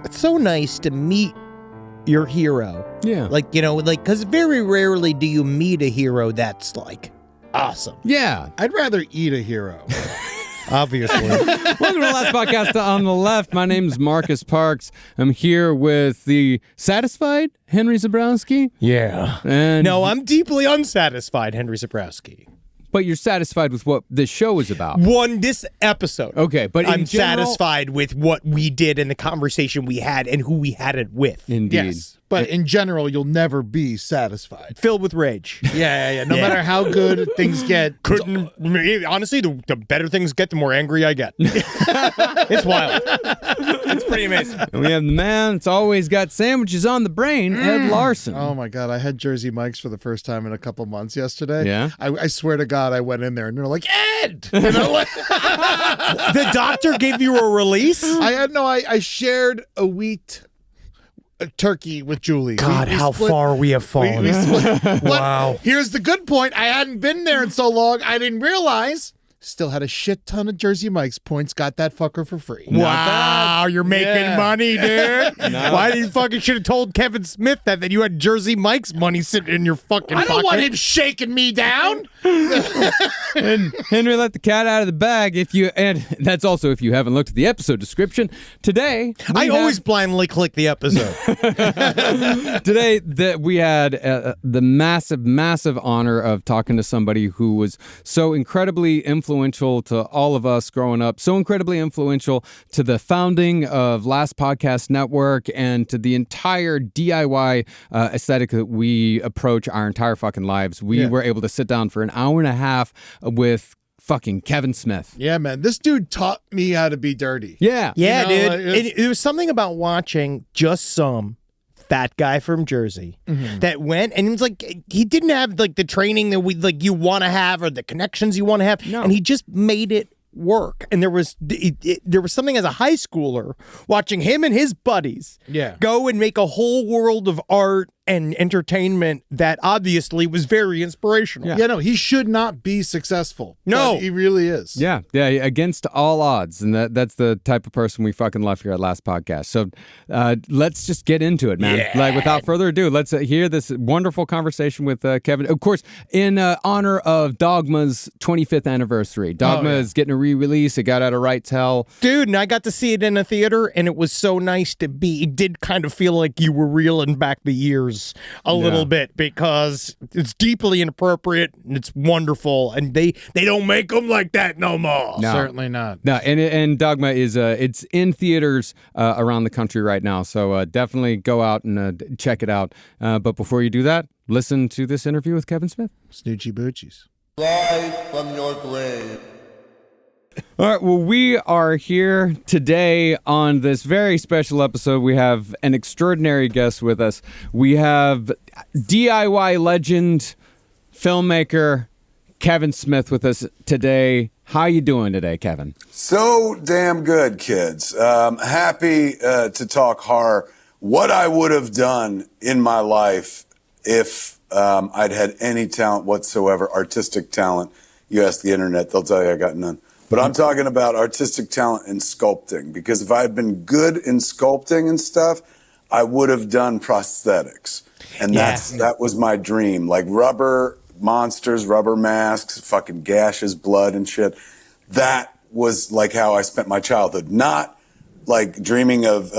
it's so nice to meet your hero. Yeah. Like, because very rarely do you meet a hero that's like awesome. Yeah. I'd rather eat a hero. Obviously. Welcome to the last podcast on the left. My name's Marcus Parks. I'm here with the satisfied Henry Zabrowski. Yeah. And No, I'm deeply unsatisfied, Henry Zabrowski. but you're satisfied with what this show is about. This episode. Okay, but in I'm general, satisfied with what we did and the conversation we had and who we had it with. Indeed. Yes. But in general, you'll never be satified. Filled with rage. Yeah. No matter how good things get. Honestly, the better things get, the more angry I get. It's wild. It's pretty amazing. And we have the man that's always got sandwiches on the brain, Ed Larson. Oh my God, I had Jersey Mike's for the first time in a couple months yesterday. Yeah? I swear to God, I went in there and they're like, Ed! You know, like, The doctor gave you a release? I shared a wheat turkey with Julie. God, We how split- far we have fallen. we split. But Wow. here's the good point. I hadn't been there in so long, I didn't realize. Still had a shit ton of Jersey Mike's points. Got that fucker for free. Wow, you're making money, dude. Why did you fucking should have told Kevin Smith that you had Jersey Mike's money sitting in your fucking I don't pocket. want him shaking me down. And Henry let the cat out of the bag. And that's also if you haven't looked at the episode description. Today, I always blindly click the episode. Today that we had the massive honor of talking to somebody who was so incredibly influential to all of us growing up, so incredibly influential to the founding of Last Podcast Network and to the entire DIY aesthetic that we approach our entire fucking lives. We were able to sit down for an hour and a half with fucking Kevin Smith. Yeah, man. This dude taught me how to be dirty. Yeah. Yeah, You know, dude. It was something about watching just some fat guy from Jersey that went, and he was like, he didn't have like the training that you want to have or the connections you want to have, and he just made it work. And there was something as a high schooler watching him and his buddies go and make a whole world of art and entertainment that obviously was very inspirational. Yeah, no, he should not be successful. No. But he really is. Yeah, against all odds. And that's the type of person we fucking love here at Last Podcast. So let's just get into it, man. Yeah. Like, without further ado, let's hear this wonderful conversation with Kevin. Of course, in honor of Dogma's 25th anniversary. Dogma is getting a re-release. It got out of Rights Hell. Dude, and I got to see it in a theater, and it was so nice to be. It did kind of feel like you were reeling back the years a little bit, because it's deeply inappropriate and it's wonderful, and they don't make them like that no more. No. Certainly not. No, and Dogma is it's in theaters around the country right now. So definitely go out and check it out. But before you do that, listen to this interview with Kevin Smith. Snoochie boochies. Rise from your grave. All right, well, we are here today on this very special episode. We have an extraordinary guest with us. We have DIY legend, filmmaker, Kevin Smith with us today. How you doing today, Kevin? So damn good, kids. Happy to talk horror. What I would have done in my life if I'd had any talent whatsoever, artistic talent. You ask the internet, they'll tell you I got none. But I'm talking about artistic talent in sculpting, because if I had been good in sculpting and stuff, I would have done prosthetics. And that was my dream. Like rubber monsters, rubber masks, fucking gashes, blood and shit. That was like how I spent my childhood. Not like dreaming of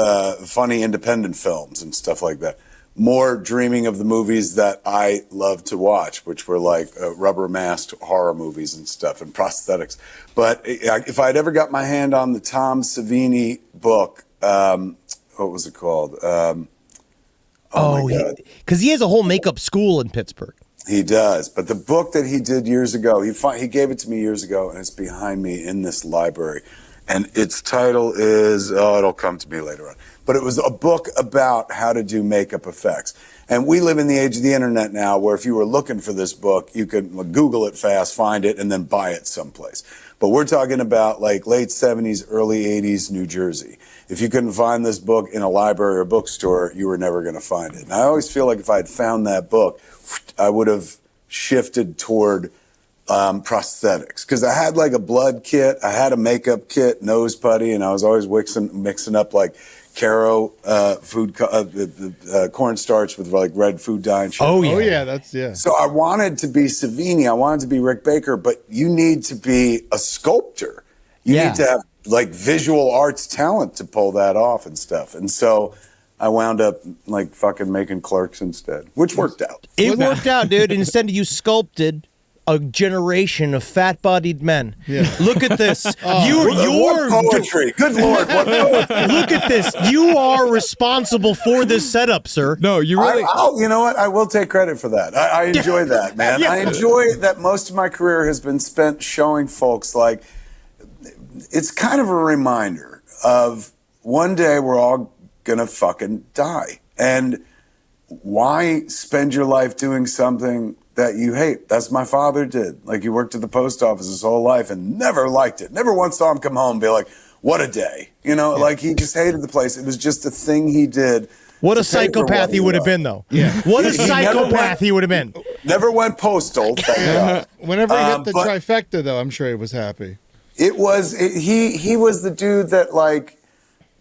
funny independent films and stuff like that. More dreaming of the movies that I love to watch, which were like rubber masked horror movies and stuff and prosthetics. But if I'd ever got my hand on the Tom Savini book, what was it called? Oh my God. Because he has a whole makeup school in Pittsburgh. He does. But the book that he did years ago, he gave it to me years ago, and it's behind me in this library. And its title is, it'll come to me later on. But it was a book about how to do makeup effects. And we live in the age of the internet now, where if you were looking for this book, you could Google it fast, find it, and then buy it someplace. But we're talking about like late 70s, early 80s New Jersey. If you couldn't find this book in a library or bookstore, you were never going to find it. And I always feel like if I had found that book, I would have shifted toward prosthetics, because I had like a blood kit, I had a makeup kit, nose putty, and I was always mixing up like Caro cornstarch with like red food dye and shit. Oh yeah. Oh yeah, that's yeah. So I wanted to be Savini, I wanted to be Rick Baker, but you need to be a sculptor. You Yeah. need to have like visual arts talent to pull that off and stuff. And so I wound up like fucking making Clerks instead, which worked out. It worked out, dude. Instead, you sculpted a generation of fat-bodied men. Yeah. Look at this. What poetry. Good Lord. What poetry. Look at this. You are responsible for this setup, sir. No, you really. You know what? I will take credit for that. I enjoy that, man. Yeah. I enjoy that most of my career has been spent showing folks like it's kind of a reminder of one day we're all gonna fucking die. And why spend your life doing something that you hate? That's my father did. Like, he worked at the post office his whole life and never liked it. Never once saw him come home and be like, what a day. You know, like he just hated the place. It was just a thing he did. What a to pay for psychopath what he would have been, though. Yeah. What a He never psychopath went- he would have been. Never went postal. Thank God. Whenever he hit the but- trifecta, though, I'm sure he was happy. He was the dude that like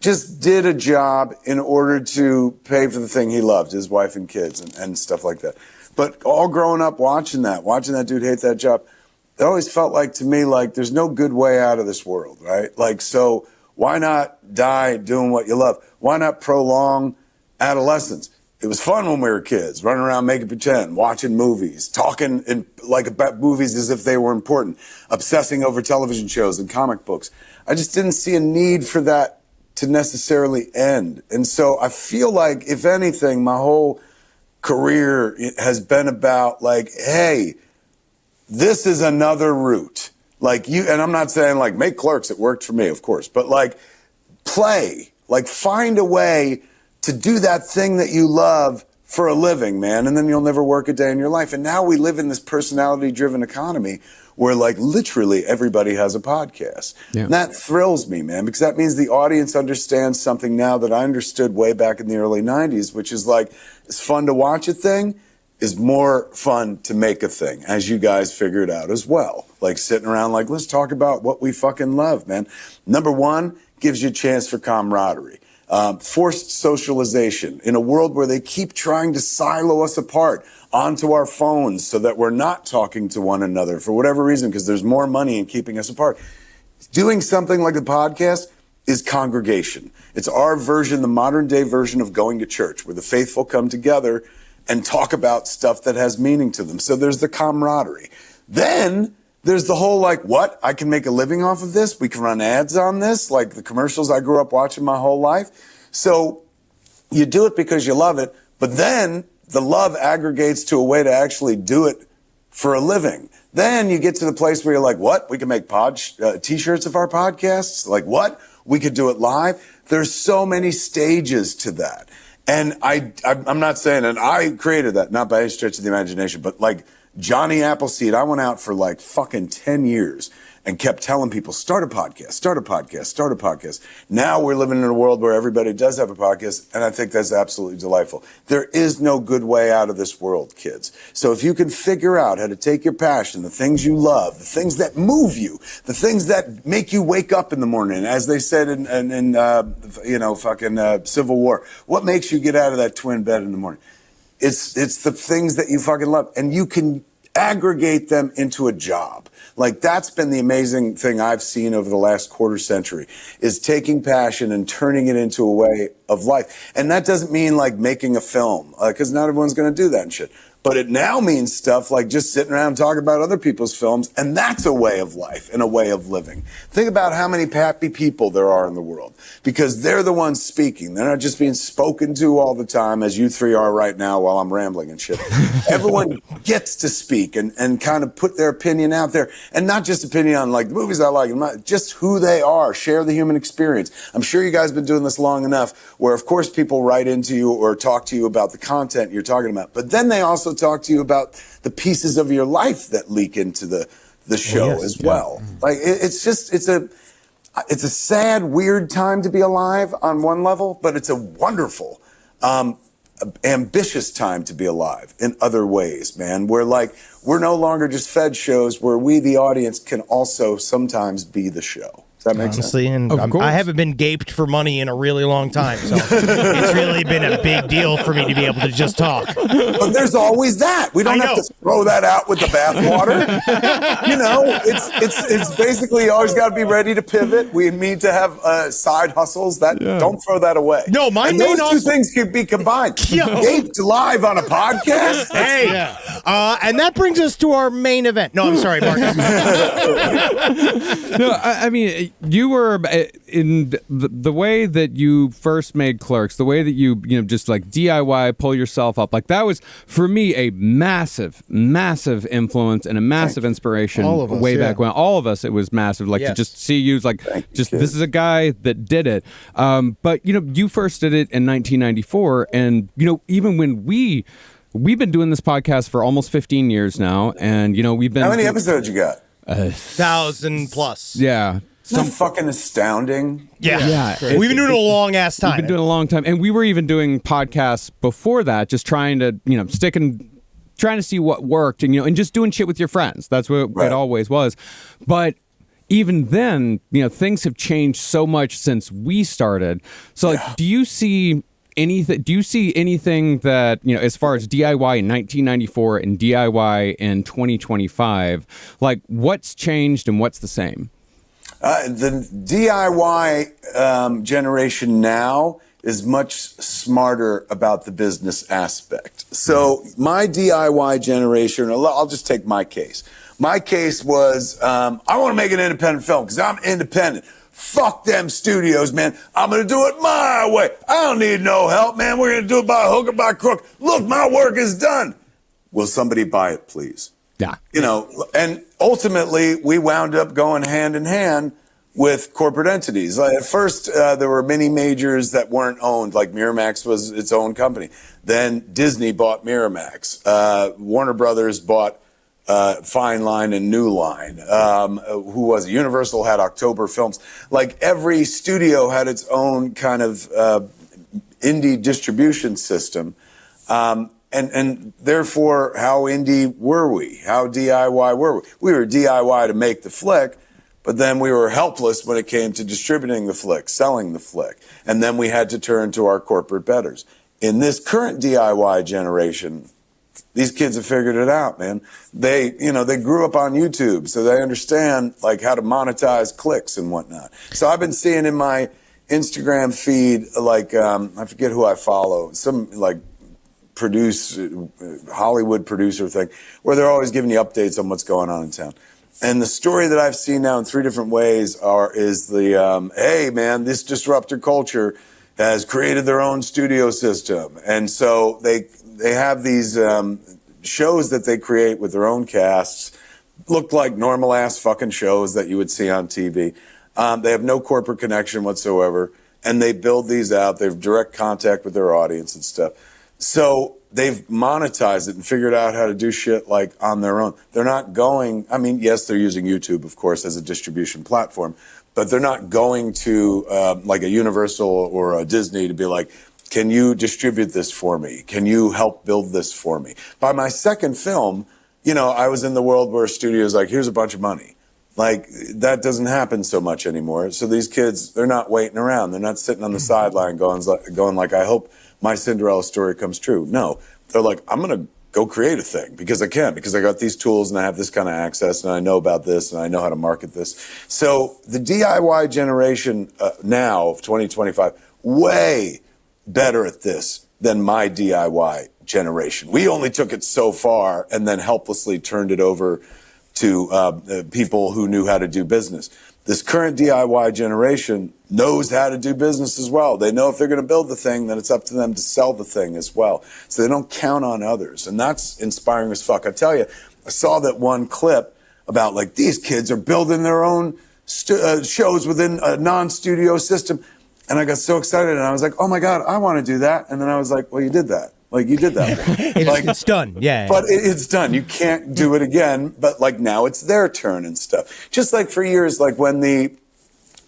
just did a job in order to pay for the thing he loved, his wife and kids and stuff like that. But all growing up watching that dude hate that job, it always felt like to me like there's no good way out of this world, right? Like, so why not die doing what you love? Why not prolong adolescence? It was fun when we were kids, running around making pretend, watching movies, talking about movies as if they were important, obsessing over television shows and comic books. I just didn't see a need for that to necessarily end. And so I feel like, if anything, my whole career has been about like, hey, this is another route. Like and I'm not saying like make Clerks, it worked for me, of course, but like play, like find a way to do that thing that you love for a living, man, and then you'll never work a day in your life. And now we live in this personality-driven economy where like literally everybody has a podcast. Yeah. And that thrills me, man, because that means the audience understands something now that I understood way back in the early 90s, which is like, it's fun to watch a thing is more fun to make a thing, as you guys figured out as well. Like sitting around like, let's talk about what we fucking love, man. Number one, gives you a chance for camaraderie. Forced socialization in a world where they keep trying to silo us apart onto our phones so that we're not talking to one another for whatever reason, because there's more money in keeping us apart. Doing something like a podcast is congregation. It's our version, the modern day version of going to church, where the faithful come together and talk about stuff that has meaning to them. So there's the camaraderie. Then there's the whole like, what? I can make a living off of this? We can run ads on this? Like the commercials I grew up watching my whole life? So you do it because you love it, but then the love aggregates to a way to actually do it for a living. Then you get to the place where you're like, what? We can make t-shirts of our podcasts? Like what? We could do it live? There's so many stages to that. And I'm not saying, and I created that, not by any stretch of the imagination, but like Johnny Appleseed, I went out for like fucking 10 years and kept telling people, start a podcast, start a podcast, start a podcast. Now we're living in a world where everybody does have a podcast, and I think that's absolutely delightful. There is no good way out of this world, kids. So if you can figure out how to take your passion, the things you love, the things that move you, the things that make you wake up in the morning, as they said in Civil War, what makes you get out of that twin bed in the morning? It's the things that you fucking love, and you can aggregate them into a job. Like that's been the amazing thing I've seen over the last quarter century, is taking passion and turning it into a way of life. And that doesn't mean like making a film, because not everyone's going to do that and shit. But it now means stuff like just sitting around and talking about other people's films, and that's a way of life and a way of living. Think about how many happy people there are in the world, because they're the ones speaking. They're not just being spoken to all the time, as you three are right now while I'm rambling and shit. Everyone gets to speak and kind of put their opinion out there, and not just opinion on like the movies I like, just who they are, share the human experience. I'm sure you guys have been doing this long enough where, of course, people write into you or talk to you about the content you're talking about, but then they also talk to you about the pieces of your life that leak into the show as well. Like it's a sad, weird time to be alive on one level, but it's a wonderful, ambitious time to be alive in other ways, man. Where like we're no longer just fed shows, where we, the audience, can also sometimes be the show. Does that make sense? Honestly, and Of course. I haven't been gaped for money in a really long time, so it's really been a big deal for me to be able to just talk. But there's always that. We don't have to throw that out with the bathwater. It's basically you always got to be ready to pivot. We need to have side hustles. Don't throw that away. No, my and main those two things could be combined. Gaped live on a podcast. Hey, and that brings us to our main event. No, I'm sorry, Marcus. No, I mean, you were in the way that you first made Clerks, the way that you just like DIY, pull yourself up, like that was for me a massive, massive influence and a massive inspiration. All of us, way back when, all of us, it was massive. Like to just see you, like this is a guy that did it. But you first did it in 1994, and even when we've been doing this podcast for almost 15 years now, and we've been. How many episodes you got? 1,000 plus. Yeah. Some fucking astounding. Yeah. We've been doing it a long ass time. We've been doing it a long time, and we were even doing podcasts before that, just trying to trying to see what worked, and just doing shit with your friends. That's what it always was. But even then, things have changed so much since we started. So, do you see anything? Do you see anything that as far as DIY in 1994 and DIY in 2025, like what's changed and what's the same? The DIY generation now is much smarter about the business aspect. So my DIY generation, I'll just take my case. My case was, I want to make an independent film because I'm independent. Fuck them studios, man. I'm going to do it my way. I don't need no help, man. We're going to do it by hook or by crook. Look, my work is done. Will somebody buy it, please? Yeah. And ultimately, we wound up going hand in hand with corporate entities. At first, there were many majors that weren't owned, like Miramax was its own company. Then Disney bought Miramax. Warner Brothers bought Fine Line and New Line. Who was it? Universal had October Films. Like every studio had its own kind of indie distribution system. And therefore, how indie were we? How DIY were we? We were DIY to make the flick, but then we were helpless when it came to distributing the flick, selling the flick. And then we had to turn to our corporate betters. In this current DIY generation, these kids have figured it out, man. They grew up on YouTube, so they understand like how to monetize clicks and whatnot. So I've been seeing in my Instagram feed, like, I forget who I follow, some like Hollywood producer thing, where they're always giving you updates on what's going on in town. And the story that I've seen now in 3 different ways is the, hey man, this disruptor culture has created their own studio system. And so they have these shows that they create with their own casts, look like normal ass fucking shows that you would see on TV. They have no corporate connection whatsoever. And they build these out. They have direct contact with their audience and stuff. So they've monetized it and figured out how to do shit like on their own. They're not going, yes, they're using YouTube, of course, as a distribution platform, but they're not going to like a Universal or a Disney to be like, can you distribute this for me? Can you help build this for me? By my second film, I was in the world where studios like, here's a bunch of money. Like, that doesn't happen so much anymore. So these kids, they're not waiting around. They're not sitting on the sideline going like, I hope my Cinderella story comes true. No, they're like, I'm going to go create a thing because I can, because I got these tools and I have this kind of access and I know about this and I know how to market this. So the DIY generation now of 2025, way better at this than my DIY generation. We only took it so far and then helplessly turned it over to people who knew how to do business. This current DIY generation knows how to do business as well. They know if they're going to build the thing, then it's up to them to sell the thing as well. So they don't count on others. And that's inspiring as fuck. I tell you, I saw that one clip about like these kids are building their own shows within a non-studio system. And I got so excited and I was like, oh my God, I want to do that. And then I was like, well, you did that. Like you did that. It's done. Yeah. But it's done. You can't do it again. But like now it's their turn and stuff. Just like for years, like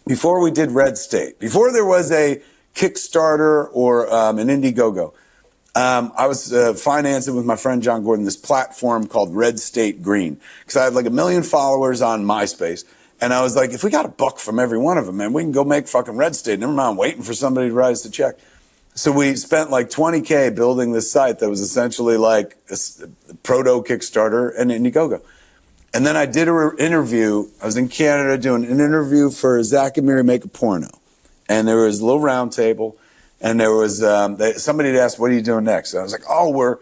before we did Red State, before there was a Kickstarter or an Indiegogo, I was financing with my friend John Gordon this platform called Red State Green because I had like 1 million followers on MySpace. And I was like, if we got $1 from every one of them, man, we can go make fucking Red State. Never mind waiting for somebody to write us a check. So we spent like $20K building this site that was essentially like a proto Kickstarter and Indiegogo. And then I did an interview. I was in Canada doing an interview for Zach and Miri Make a Porno. And there was a little round table. And there was somebody had asked, what are you doing next? And I was like, oh, we're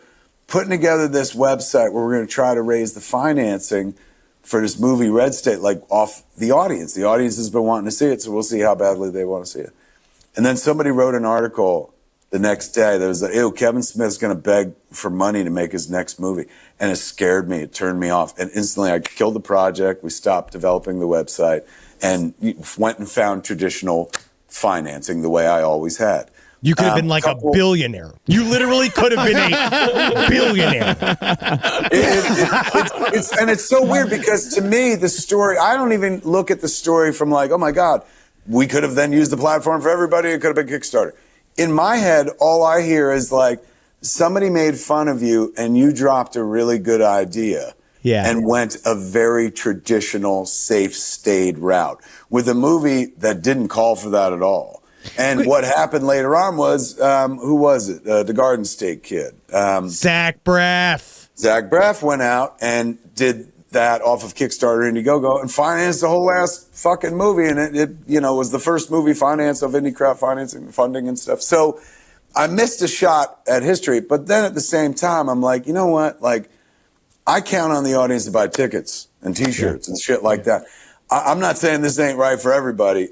putting together this website where we're going to try to raise the financing for this movie Red State, like off the audience. The audience has been wanting to see it, so we'll see how badly they want to see it. And then somebody wrote an article the next day that was like, ew, Kevin Smith's going to beg for money to make his next movie. And it scared me. It turned me off. And instantly I killed the project. We stopped developing the website and went and found traditional financing the way I always had. You could have been like a billionaire. You literally could have been a billionaire. It's so weird because to me, the story, I don't even look at the story from like, oh my God, we could have then used the platform for everybody. It could have been Kickstarter. In my head, all I hear is like, somebody made fun of you and you dropped a really good idea and went a very traditional, safe, staid route with a movie that didn't call for that at all. And what happened later on was, who was it? The Garden State kid. Zach Braff. Zach Braff went out and did that off of Kickstarter, Indiegogo, and financed the whole last fucking movie. And it was the first movie financed of indie crowdfunding funding and stuff. So I missed a shot at history. But then at the same time, I'm like, you know what? Like, I count on the audience to buy tickets and T-shirts and shit like that. I'm not saying this ain't right for everybody.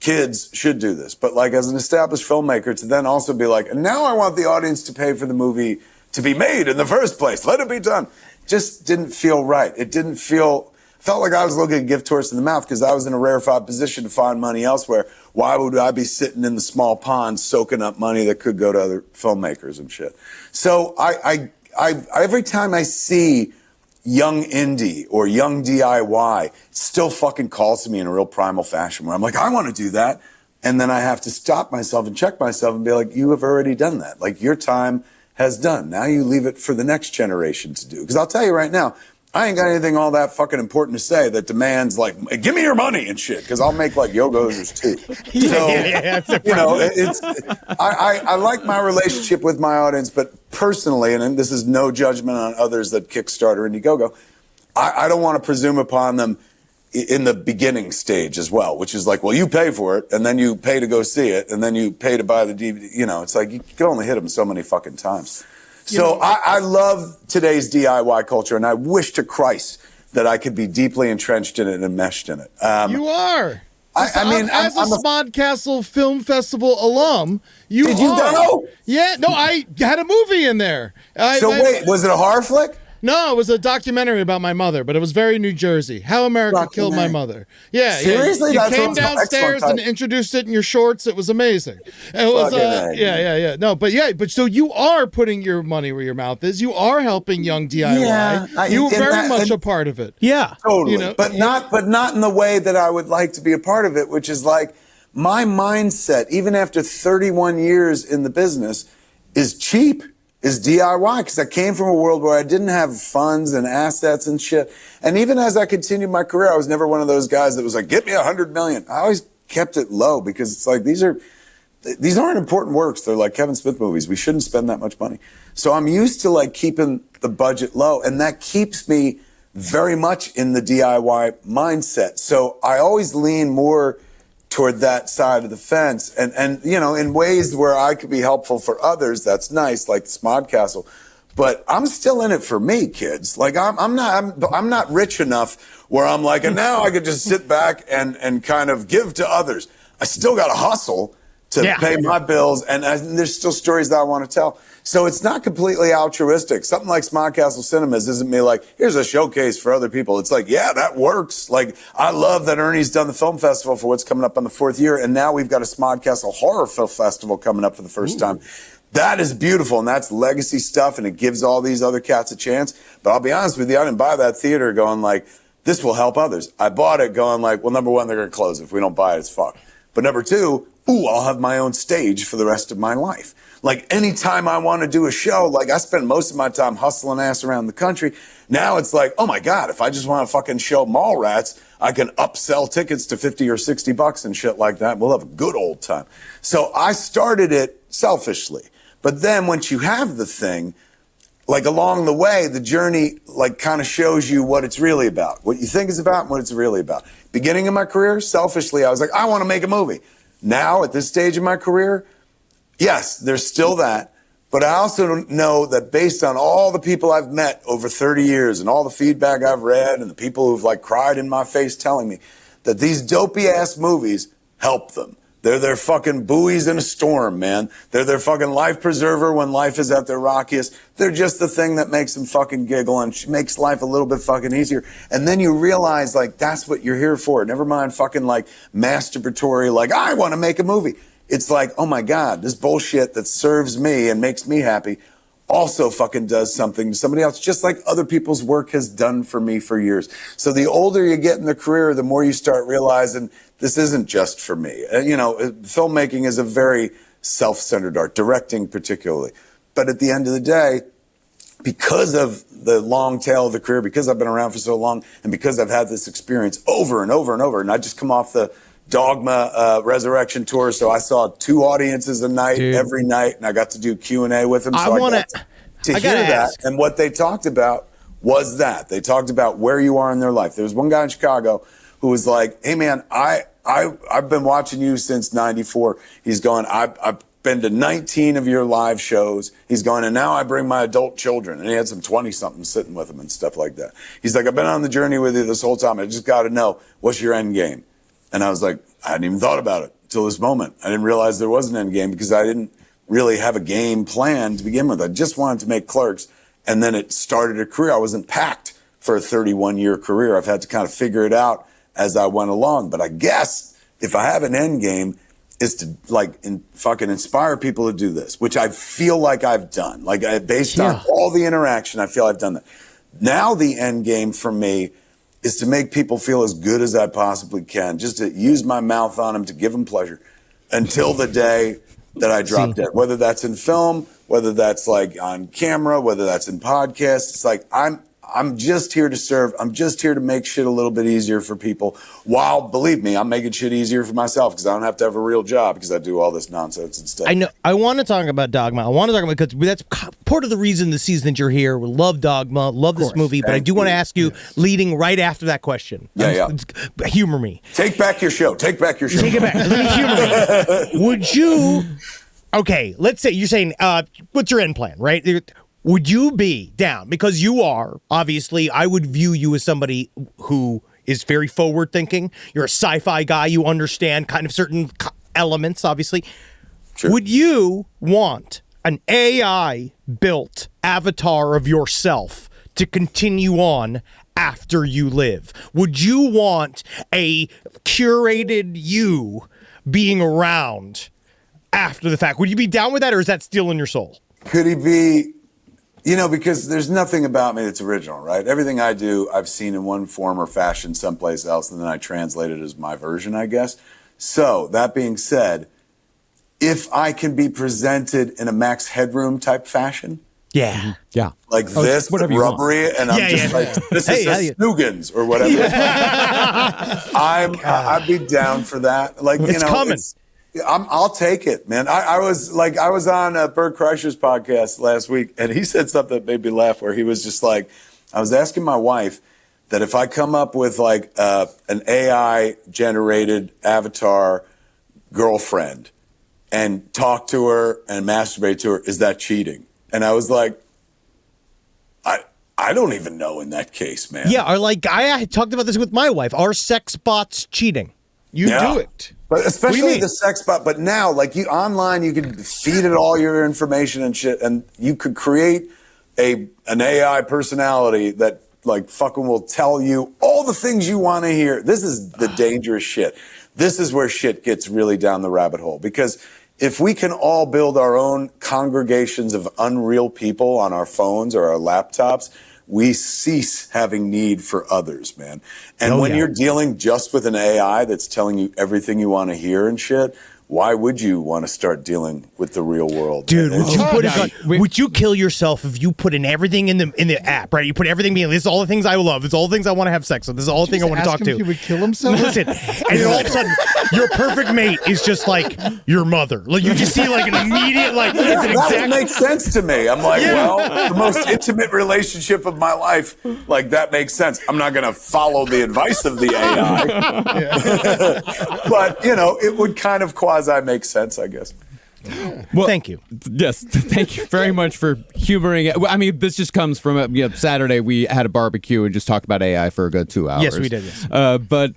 Kids should do this. But like as an established filmmaker to then also be like, and now I want the audience to pay for the movie to be made in the first place. Let it be done. Just didn't feel right. It didn't felt like I was looking a gift horse in the mouth because I was in a rarefied position to find money elsewhere. Why would I be sitting in the small pond soaking up money that could go to other filmmakers and shit? So I every time I see young indie or young DIY, it still fucking calls to me in a real primal fashion where I'm like, I want to do that. And then I have to stop myself and check myself and be like, you have already done that. Like your time has done. Now you leave it for the next generation to do. Because I'll tell you right now, I ain't got anything all that fucking important to say that demands like, give me your money and shit. Because I'll make like Yo-Gozers too. I like my relationship with my audience, but personally, and this is no judgment on others that Kickstarter and Indiegogo, I don't want to presume upon them in the beginning stage as well, which is like, well, you pay for it, and then you pay to go see it, and then you pay to buy the DVD. It's like you can only hit them so many fucking times. So I love today's DIY culture, and I wish to Christ that I could be deeply entrenched in it and enmeshed in it. You are. I mean, as a Smodcastle Film Festival alum, Did you go? Yeah, no, I had a movie in there. Wait, was it a horror flick? No, it was a documentary about my mother, but it was very New Jersey. How America Killed My Mother. Yeah, seriously, you came downstairs and introduced it in your shorts. It was amazing. It was, yeah. No, but so you are putting your money where your mouth is. You are helping young DIY. Yeah, you're very much a part of it. Yeah, totally. But not in the way that I would like to be a part of it, which is like my mindset, even after 31 years in the business, is cheap. Is DIY, because I came from a world where I didn't have funds and assets and shit. And even as I continued my career, I was never one of those guys that was like, get me $100 million. I always kept it low because it's like, these aren't important works. They're like Kevin Smith movies. We shouldn't spend that much money. So I'm used to like keeping the budget low, and that keeps me very much in the DIY mindset. So I always lean more toward that side of the fence. And in ways where I could be helpful for others, that's nice, like Smodcastle. But I'm still in it for me, kids. Like I'm not rich enough where I'm like, and now I could just sit back and kind of give to others. I still got to hustle to pay my bills, and there's still stories that I want to tell. So it's not completely altruistic. Something like Smodcastle Cinemas isn't me like, here's a showcase for other people. It's like, yeah, that works. Like, I love that Ernie's done the film festival for what's coming up on the 4th year, and now we've got a Smodcastle Horror Film Festival coming up for the first time. That is beautiful, and that's legacy stuff, and it gives all these other cats a chance. But I'll be honest with you, I didn't buy that theater going like, this will help others. I bought it going like, well, number one, they're going to close it. If we don't buy it, it's fucked. But number two, I'll have my own stage for the rest of my life. Like anytime I want to do a show, like I spend most of my time hustling ass around the country. Now it's like, oh my God, if I just want to fucking show Mallrats, I can upsell tickets to 50 or 60 bucks and shit like that. We'll have a good old time. So I started it selfishly. But then once you have the thing, like along the way, the journey like kind of shows you what it's really about, what you think it's about and what it's really about. Beginning of my career, selfishly, I was like, I want to make a movie. Now at this stage of my career, yes, there's still that. But I also know that based on all the people I've met over 30 years and all the feedback I've read and the people who've like cried in my face telling me that these dopey ass movies help them. They're their fucking buoys in a storm, man. They're their fucking life preserver when life is at their rockiest. They're just the thing that makes them fucking giggle and makes life a little bit fucking easier. And then you realize, like, that's what you're here for. Never mind fucking, like, masturbatory, like, I want to make a movie. It's like, oh my God, this bullshit that serves me and makes me happy also fucking does something to somebody else, just like other people's work has done for me for years. So the older you get in the career, the more you start realizing this isn't just for me. You know, filmmaking is a very self-centered art, directing particularly. But at the end of the day, because of the long tail of the career, because I've been around for so long, and because I've had this experience over and over and over, and I just come off the Dogma Resurrection tour, so I saw 2 audiences a night, every night, and I got to do Q&A with them. So I got to hear that, and what they talked about was that. They talked about where you are in their life. There was one guy in Chicago who was like, hey man, I've been watching you since '94. He's going, I've been to 19 of your live shows. He's going, and now I bring my adult children. And he had some 20-somethings sitting with him and stuff like that. He's like, I've been on the journey with you this whole time. I just got to know, what's your end game? And I was like, I hadn't even thought about it until this moment. I didn't realize there was an end game because I didn't really have a game plan to begin with. I just wanted to make Clerks. And then it started a career. I wasn't packed for a 31-year career. I've had to kind of figure it out as I went along. But I guess if I have an end game, is to like fucking inspire people to do this, which I feel like I've done. Like based on all the interaction, I feel I've done that. Now the end game for me is to make people feel as good as I possibly can, just to use my mouth on them, to give them pleasure until the day that I drop dead, whether that's in film, whether that's like on camera, whether that's in podcasts. It's like, I'm just here to serve. I'm just here to make shit a little bit easier for people. While, believe me, I'm making shit easier for myself because I don't have to have a real job because I do all this nonsense and stuff. I know. I want to talk about Dogma. I want to talk about, because that's part of the reason the season that you're here. We love Dogma, love this movie, but I do want to ask you, leading right after that question. Humor me. Take back your show. Take back your show. Take it back. Humor me. Would you? Okay, let's say you're saying, what's your end plan, right? Would you be down? Because you are, obviously, I would view you as somebody who is very forward thinking. You're a sci-fi guy. You understand kind of certain elements, obviously. Sure. Would you want an AI built avatar of yourself to continue on after you live? Would you want a curated you being around after the fact? Would you be down with that, or is that still in your soul? Could he be? You know, because there's nothing about me that's original, right? Everything I do, I've seen in one form or fashion someplace else, and then I translate it as my version, I guess. So, that being said, if I can be presented in a Max Headroom type fashion, like this, rubbery, and I'm just like, this is Snoogans or whatever. I'd be down for that. Like, it's coming. I'll take it, man. I was on Bert Kreischer's podcast last week, and he said something that made me laugh, where he was just like, I was asking my wife that if I come up with like an AI generated avatar girlfriend and talk to her and masturbate to her, is that cheating? And I was like, I don't even know in that case, man. Yeah, or like I talked about this with my wife. Are sex bots cheating? You do it. But especially the sex bot. But now, like online, you can feed it all your information and shit, and you could create an AI personality that like fucking will tell you all the things you want to hear. This is the dangerous shit. This is where shit gets really down the rabbit hole, because if we can all build our own congregations of unreal people on our phones or our laptops, we cease having need for others, man. And when you're dealing just with an AI that's telling you everything you want to hear and shit, why would you want to start dealing with the real world? Dude, would you kill yourself if you put in everything in the app, right? You put everything being, this is all the things I love, this is all the things I want to have sex with, this is all the things I want to talk to. He would kill himself? Listen, and then all of a sudden, your perfect mate is just like your mother. Like, you just see like an immediate, like, it's an exact... That makes sense to me. I'm like, well, the most intimate relationship of my life, like, that makes sense. I'm not going to follow the advice of the AI. But, you know, it would kind of quasi make sense, I guess. Well, thank you. Yes, thank you very much for humoring it. I mean, this just comes from Saturday we had a barbecue and just talked about AI for a good 2 hours. Yes, we did. Yes. But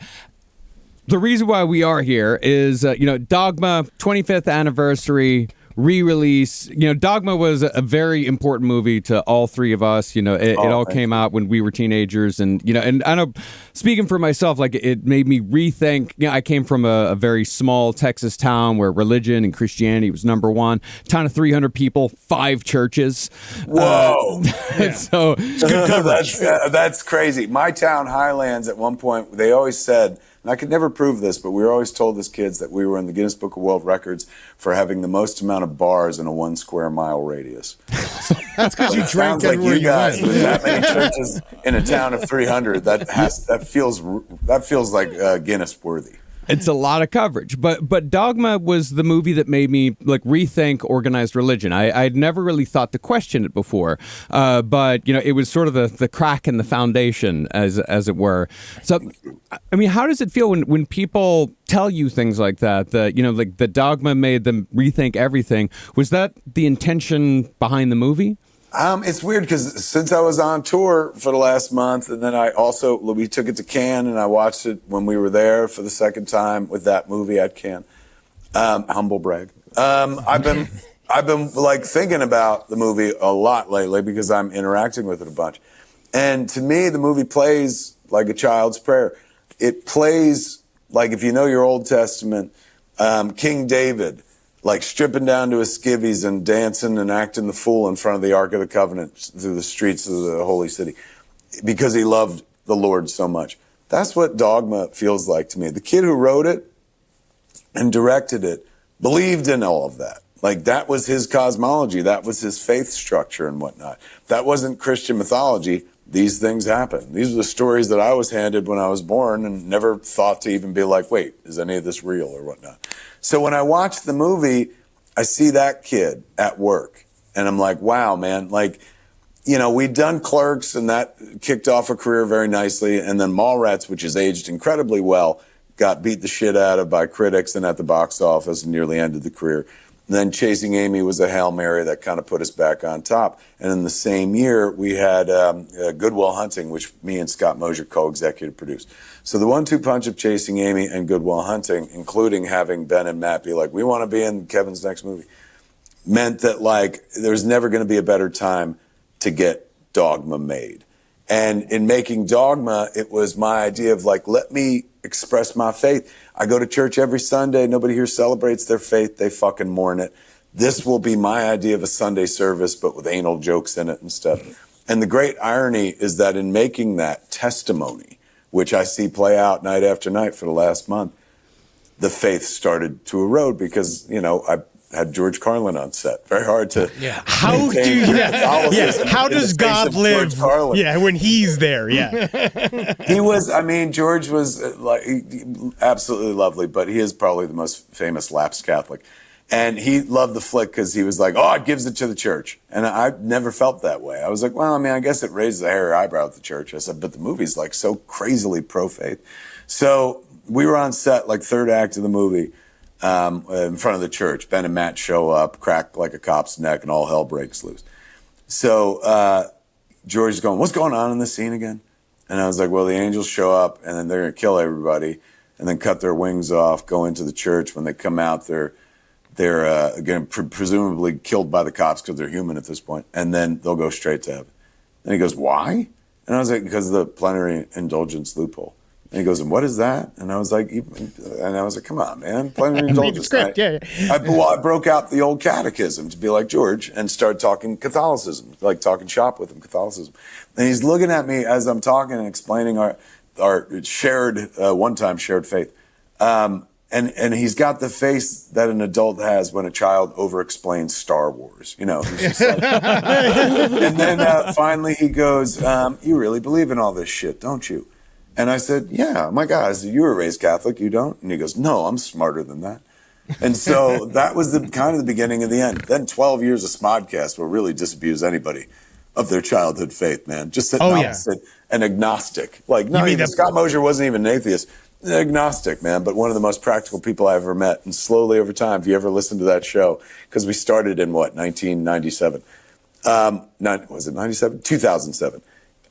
the reason why we are here is, Dogma 25th anniversary re-release. Dogma was a very important movie to all three of us. It all came out when we were teenagers, and and I know, speaking for myself, like, it made me rethink. I came from a very small Texas town where religion and Christianity was number one. Town of 300 people, 5 churches. Whoa! So good coverage. That's crazy. My town, Highlands, at one point they always said, and I could never prove this, but we were always told as kids that we were in the Guinness Book of World Records for having the most amount of bars in a 1 square mile radius. That's because you drank sounds like everywhere you guys went. with that many churches in a town of 300. That feels like Guinness worthy. It's a lot of coverage, but Dogma was the movie that made me like rethink organized religion. I'd never really thought to question it before, but it was sort of the crack in the foundation, as it were. So, I mean, how does it feel when people tell you things like that? Like the Dogma made them rethink everything. Was that the intention behind the movie? It's weird because since I was on tour for the last month, and then we took it to Cannes, and I watched it when we were there for the second time with that movie at Cannes. Humble brag. I've been like thinking about the movie a lot lately because I'm interacting with it a bunch. And to me, the movie plays like a child's prayer. It plays like, if you know your Old Testament, King David, like stripping down to his skivvies and dancing and acting the fool in front of the Ark of the Covenant through the streets of the holy city because he loved the Lord so much. That's what Dogma feels like to me. The kid who wrote it and directed it believed in all of that. Like, that was his cosmology. That was his faith structure and whatnot. That wasn't Christian mythology. These things happen. These are the stories that I was handed when I was born and never thought to even be like, wait, is any of this real or whatnot? So when I watch the movie, I see that kid at work and I'm like, wow, man, like, we'd done Clerks and that kicked off a career very nicely. And then Mallrats, which has aged incredibly well, got beat the shit out of by critics and at the box office and nearly ended the career. And then Chasing Amy was a Hail Mary that kind of put us back on top. And in the same year, we had Good Will Hunting, which me and Scott Mosier co-executive produced. So the 1-2 punch of Chasing Amy and Good Will Hunting, including having Ben and Matt be like, we want to be in Kevin's next movie, meant that, like, there's never going to be a better time to get Dogma made. And in making Dogma, it was my idea of, like, let me express my faith. I go to church every Sunday. Nobody here celebrates their faith. They fucking mourn it. This will be my idea of a Sunday service, but with anal jokes in it and stuff. And the great irony is that in making that testimony, which I see play out night after night for the last month, the faith started to erode because, I had George Carlin on set. Very hard to. Yeah. How does God live? Yeah, when he's there. Yeah. George was absolutely lovely, but he is probably the most famous lapsed Catholic. And he loved the flick because he was like, oh, it gives it to the church. And I never felt that way. I was like, well, I guess it raises a hairy eyebrow at the church. I said, but the movie's like so crazily pro-faith. So we were on set, like third act of the movie, in front of the church. Ben and Matt show up, crack like a cop's neck, and all hell breaks loose. So George's going, what's going on in this scene again? And I was like, well, the angels show up, and then they're going to kill everybody, and then cut their wings off, go into the church. When they come out, they're going to presumably killed by the cops because they're human at this point, and then they'll go straight to heaven. And he goes, why? And I was like, because of the plenary indulgence loophole. And he goes, and what is that? And I was like, come on, man, plenary indulgence. Script, yeah. I broke out the old catechism to be like George and start talking Catholicism, like talking shop with him, Catholicism. And he's looking at me as I'm talking and explaining our shared, one-time shared faith. And And he's got the face that an adult has when a child over-explains Star Wars. You know, he's just like, and then finally he goes, you really believe in all this shit, don't you? And I said, yeah, my God, I said, you were raised Catholic, you don't? And he goes, no, I'm smarter than that. And so that was the kind of the beginning of the end. Then 12 years of Smodcast will really disabuse anybody of their childhood faith, man. Just sit opposite an agnostic. Like, no, even Scott Mosier wasn't even an atheist. Agnostic, man, but one of the most practical people I ever met. And slowly over time, if you ever listen to that show, because we started in 1997? Was it 97? 2007.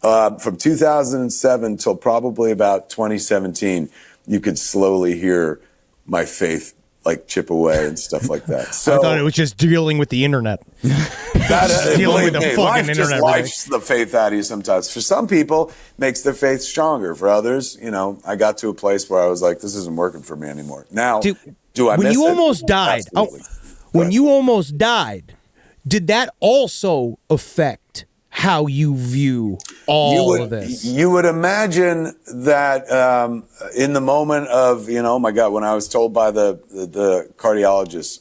From 2007 till probably about 2017, you could slowly hear my faith like chip away and stuff like that. So I thought it was just dealing with the internet. Dealing with the fucking internet. Just life's the faith out of you sometimes. For some people, makes their faith stronger. For others, you know, I got to a place where I was like, this isn't working for me anymore. Now, do I miss it? When you almost died, when you almost died, did that also affect how you view all of this? You would imagine that in the moment of, you know, my God, when I was told by the cardiologist,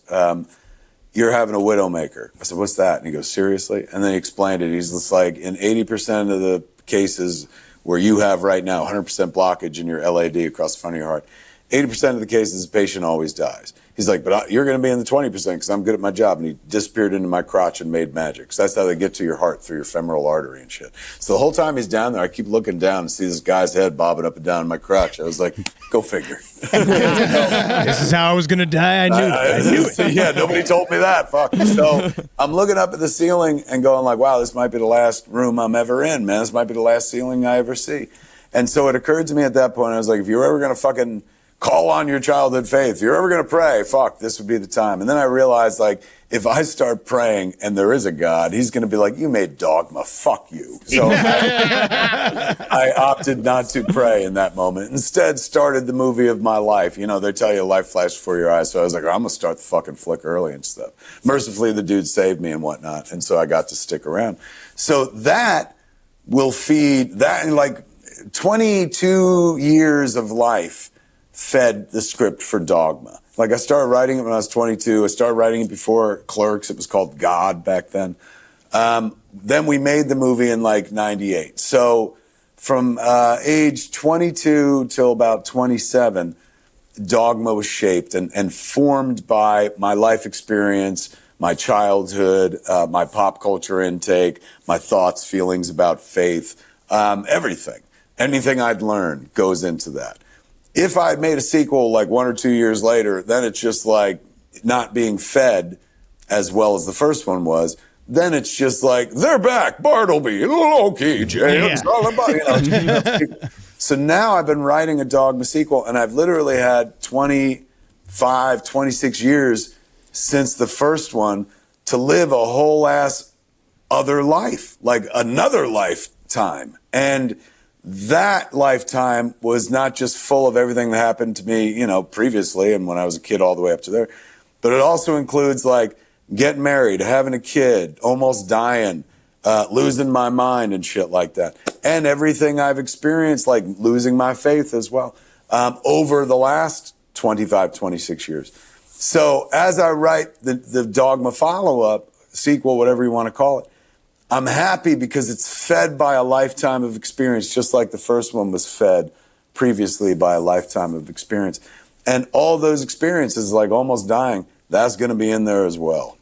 you're having a widowmaker. I said, what's that? And he goes, seriously? And then he explained it. He's just like, in 80% of the cases where you have right now 100% blockage in your LAD across the front of your heart, 80% of the cases, the patient always dies. He's like, but you're going to be in the 20% because I'm good at my job. And he disappeared into my crotch and made magic. So that's how they get to your heart, through your femoral artery and shit. So the whole time he's down there, I keep looking down and see this guy's head bobbing up and down in my crotch. I was like, go figure. This is how I was going to die. I knew it. Yeah, nobody told me that. Fuck. So I'm looking up at the ceiling and going like, wow, this might be the last room I'm ever in, man. This might be the last ceiling I ever see. And so it occurred to me at that point, I was like, if you're ever going to fucking call on your childhood faith, if you're ever going to pray, fuck, this would be the time. And then I realized, like, if I start praying and there is a God, he's going to be like, you made Dogma, fuck you. So I opted not to pray in that moment. Instead, started the movie of my life. You know, they tell you life flashes before your eyes. So I was like, I'm going to start the fucking flick early and stuff. Mercifully, the dude saved me and whatnot. And so I got to stick around. So that will feed that, in like 22 years of life fed the script for Dogma. Like, I started writing it when I was 22. I started writing it before Clerks. It was called God back then. Then we made the movie in like 98. So from age 22 till about 27, Dogma was shaped and formed by my life experience, my childhood, my pop culture intake, my thoughts, feelings about faith, everything. Anything I'd learned goes into that. If I had made a sequel like 1 or 2 years later, then it's just like not being fed as well as the first one was. Then it's just like, they're back, Bartleby, Loki, James, So now I've been writing a Dogma sequel, and I've literally had 25, 26 years since the first one to live a whole ass other life, like another lifetime. And that lifetime was not just full of everything that happened to me, you know, previously and when I was a kid all the way up to there, but it also includes like getting married, having a kid, almost dying, losing my mind and shit like that. And everything I've experienced, like losing my faith as well, over the last 25, 26 years. So as I write the Dogma follow-up, sequel, whatever you want to call it, I'm happy because it's fed by a lifetime of experience, just like the first one was fed previously by a lifetime of experience. And all those experiences, like almost dying, that's going to be in there as well.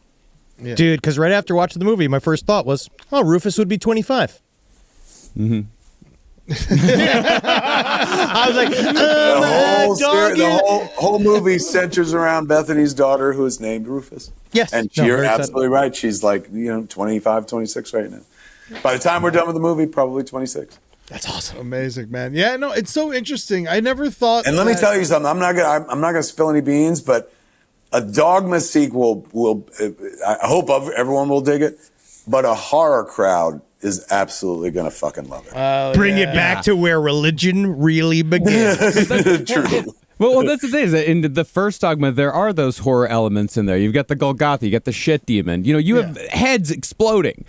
Yeah. Dude, because right after watching the movie, my first thought was, oh, Rufus would be 25. Mm-hmm. I was like, the whole movie centers around Bethany's daughter, who is named Rufus. Yes. And you're absolutely right. She's like, 25, 26 right now. By the time we're done with the movie, probably 26. That's awesome. Amazing, man. Yeah, no, it's so interesting. I never thought. And let me tell you something. I'm not gonna spill any beans, but a Dogma sequel will. I hope everyone will dig it, but a horror crowd is absolutely gonna fucking love it. Bring it back to where religion really begins. True. Well, that's the thing, is that in the first Dogma, there are those horror elements in there. You've got the Golgotha, you got the shit demon. You have heads exploding.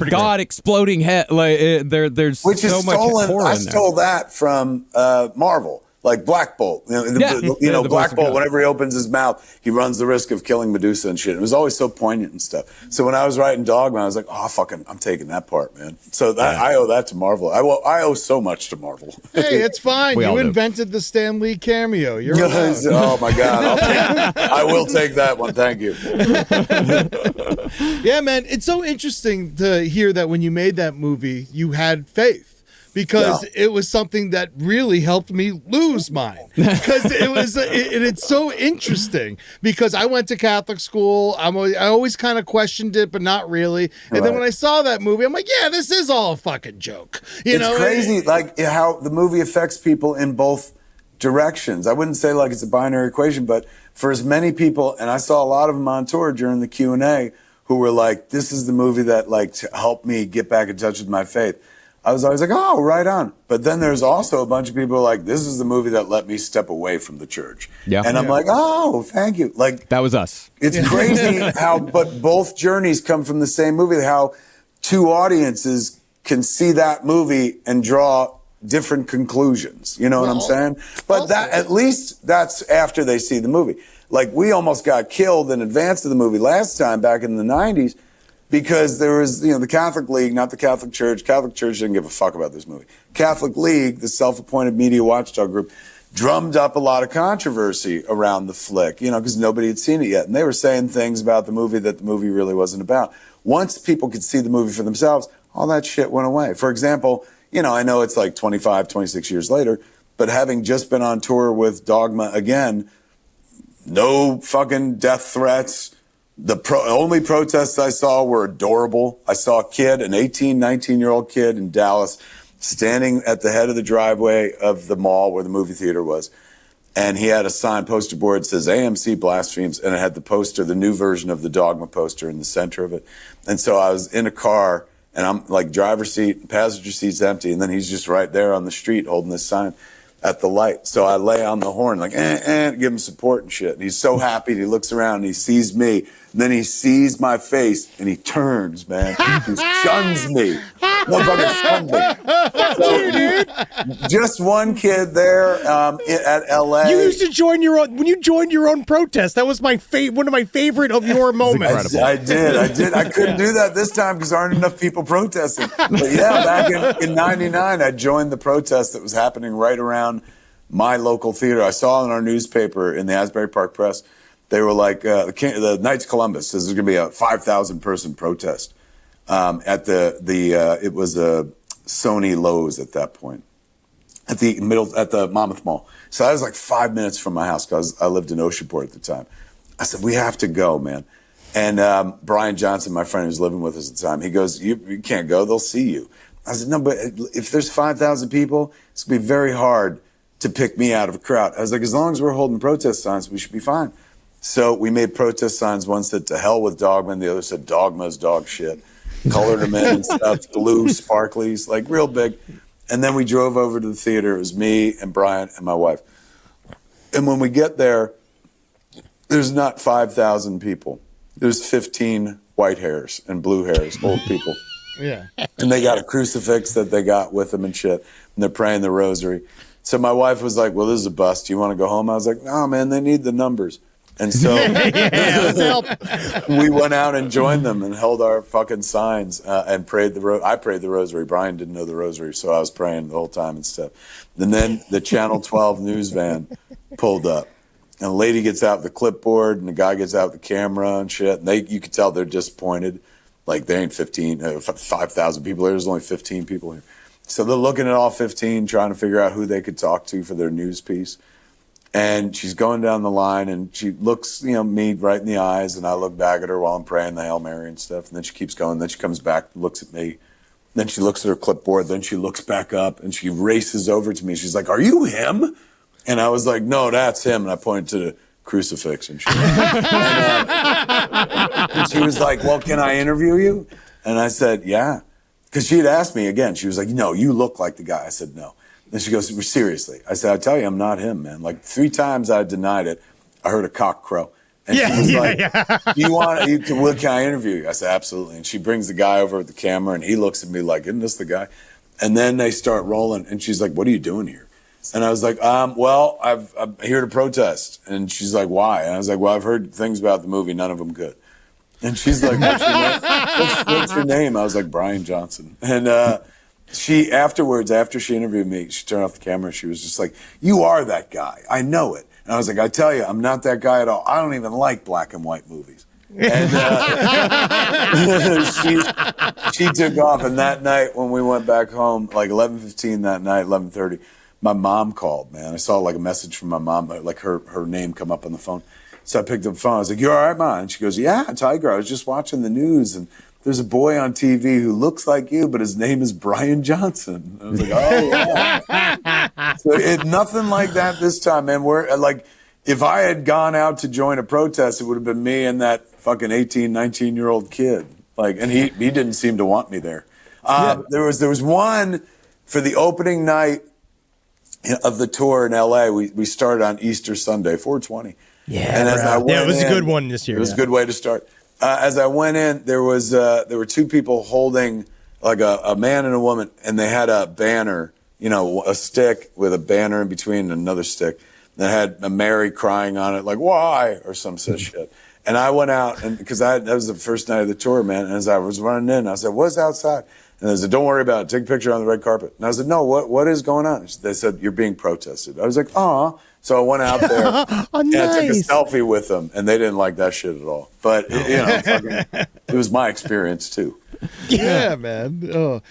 God exploding head. Like there's Which so is much stolen. horror I in there. stole that from Marvel. Like Black Bolt. Black Bolt, whenever he opens his mouth, he runs the risk of killing Medusa and shit. It was always so poignant and stuff. So when I was writing Dogma, I was like, I'm taking that part, man. So I owe that to Marvel. I owe so much to Marvel. Hey, it's fine. You invented the Stan Lee cameo. You're oh my God. I will take that one. Thank you. Yeah, man. It's so interesting to hear that when you made that movie, you had faith. Because it was something that really helped me lose mine. Because it's so interesting. Because I went to Catholic school. I always kind of questioned it, but not really. And then when I saw that movie, I'm like, yeah, this is all a fucking joke. It's crazy, like how the movie affects people in both directions. I wouldn't say like it's a binary equation, but for as many people, and I saw a lot of them on tour during the Q&A, who were like, this is the movie that like helped me get back in touch with my faith. I was always like, oh, right on. But then there's also a bunch of people like, this is the movie that let me step away from the church. Yeah. And I'm like, oh, thank you. Like, that was us. It's crazy but both journeys come from the same movie, how two audiences can see that movie and draw different conclusions. You know what I'm saying? But at least that's after they see the movie. Like, we almost got killed in advance of the movie last time back in the 90s. Because there was, the Catholic League, not the Catholic Church. Catholic Church didn't give a fuck about this movie. Catholic League, the self-appointed media watchdog group, drummed up a lot of controversy around the flick, because nobody had seen it yet. And they were saying things about the movie that the movie really wasn't about. Once people could see the movie for themselves, all that shit went away. For example, I know it's like 25, 26 years later, but having just been on tour with Dogma again, no fucking death threats. The only protests I saw were adorable. I saw a kid, an 18, 19-year-old kid in Dallas, standing at the head of the driveway of the mall where the movie theater was. And he had a sign, poster board that says AMC blasphemes, and it had the poster, the new version of the Dogma poster in the center of it. And so I was in a car, and I'm like driver's seat, passenger seat's empty, and then he's just right there on the street holding this sign at the light. So I lay on the horn, like, give him support and shit. And he's so happy. He looks around and he sees me. And then he sees my face and he turns, man. He shuns me. Motherfucker shuns me. So, just one kid there at LA. You used to join when you joined your own protest. That was one of my favorite of your moments. I did. I couldn't do that this time because there aren't enough people protesting. But yeah, back in 99, I joined the protest that was happening right around my local theater. I saw in our newspaper in the Asbury Park Press, they were like, the Knights of Columbus says there's going to be a 5,000 person protest at it was a Sony Lowe's at that point, at the Monmouth Mall. So I was like 5 minutes from my house because I lived in Oceanport at the time. I said, we have to go, man. And Brian Johnson, my friend who's living with us at the time, he goes, you can't go, they'll see you. I said, no, but if there's 5,000 people, it's going to be very hard to pick me out of a crowd. I was like, as long as we're holding protest signs, we should be fine. So we made protest signs. One said, to hell with Dogma, and the other said, Dogma's dog shit. Colored them in and stuff, blue sparklies, like real big. And then we drove over to the theater. It was me and Brian and my wife. And when we get there, there's not 5,000 people. There's 15 white hairs and blue hairs, old people. Yeah. And they got a crucifix that they got with them and shit. And they're praying the rosary. So my wife was like, well, this is a bust. Do you want to go home? I was like, no, man, they need the numbers. And so let's help. We went out and joined them and held our fucking signs and prayed I prayed the rosary. Brian didn't know the rosary, so I was praying the whole time and stuff. And then the Channel 12 news van pulled up. And a lady gets out the clipboard and the guy gets out the camera and shit. And you could tell they're disappointed. Like, there ain't 5,000 people here. There's only 15 people here. So they're looking at all 15, trying to figure out who they could talk to for their news piece. And she's going down the line, and she looks, me right in the eyes, and I look back at her while I'm praying the Hail Mary and stuff. And then she keeps going. Then she comes back, looks at me. Then she looks at her clipboard. Then she looks back up, and she races over to me. She's like, "Are you him?" And I was like, "No, that's him." And I pointed to the crucifix and shit. And she was like, "Well, can I interview you?" And I said, "Yeah." Because she had asked me again. She was like, "No, you look like the guy." I said, "No." Then she goes, seriously? I said, I tell you, I'm not him, man. Like 3 times I denied it. I heard a cock crow. And she was like, can I interview you? I said, absolutely. And she brings the guy over with the camera, and he looks at me like, isn't this the guy? And then they start rolling, and she's like, what are you doing here? And I was like, well, I'm here to protest. And she's like, why? And I was like, well, I've heard things about the movie, none of them good. And she's like, what's your name? I was like, Brian Johnson. And she, afterwards, after she interviewed me, she turned off the camera. She was just like, you are that guy. I know it. And I was like, I tell you, I'm not that guy at all. I don't even like black and white movies. And she took off. And that night when we went back home, like 11:15 that night, 11:30, my mom called, man. I saw like a message from my mom, like her name come up on the phone. So I picked up the phone. I was like, you all right, Mom? And she goes, yeah, Tiger, I was just watching the news, and there's a boy on TV who looks like you, but his name is Brian Johnson. I was like, oh, yeah. So nothing like that this time, man. We're like, if I had gone out to join a protest, it would have been me and that fucking 18, 19-year-old kid. Like, and he didn't seem to want me there. There was one for the opening night of the tour in LA. We started on Easter Sunday, 4/20. Yeah, and as I went it was in, a good one this year. It was a good way to start. As I went in, there were two people holding like a man and a woman, and they had a banner, a stick with a banner in between and another stick that had a Mary crying on it, like why or some such shit. And I went out, and because that was the first night of the tour, man. And as I was running in, I said, "What's outside?" And they said, "Don't worry about it. Take a picture on the red carpet." And I said, "No, what is going on?" They said, "You're being protested." I was like, "Aw." So I went out there and I took a selfie with them, and they didn't like that shit at all. But it was my experience too. Yeah, man. I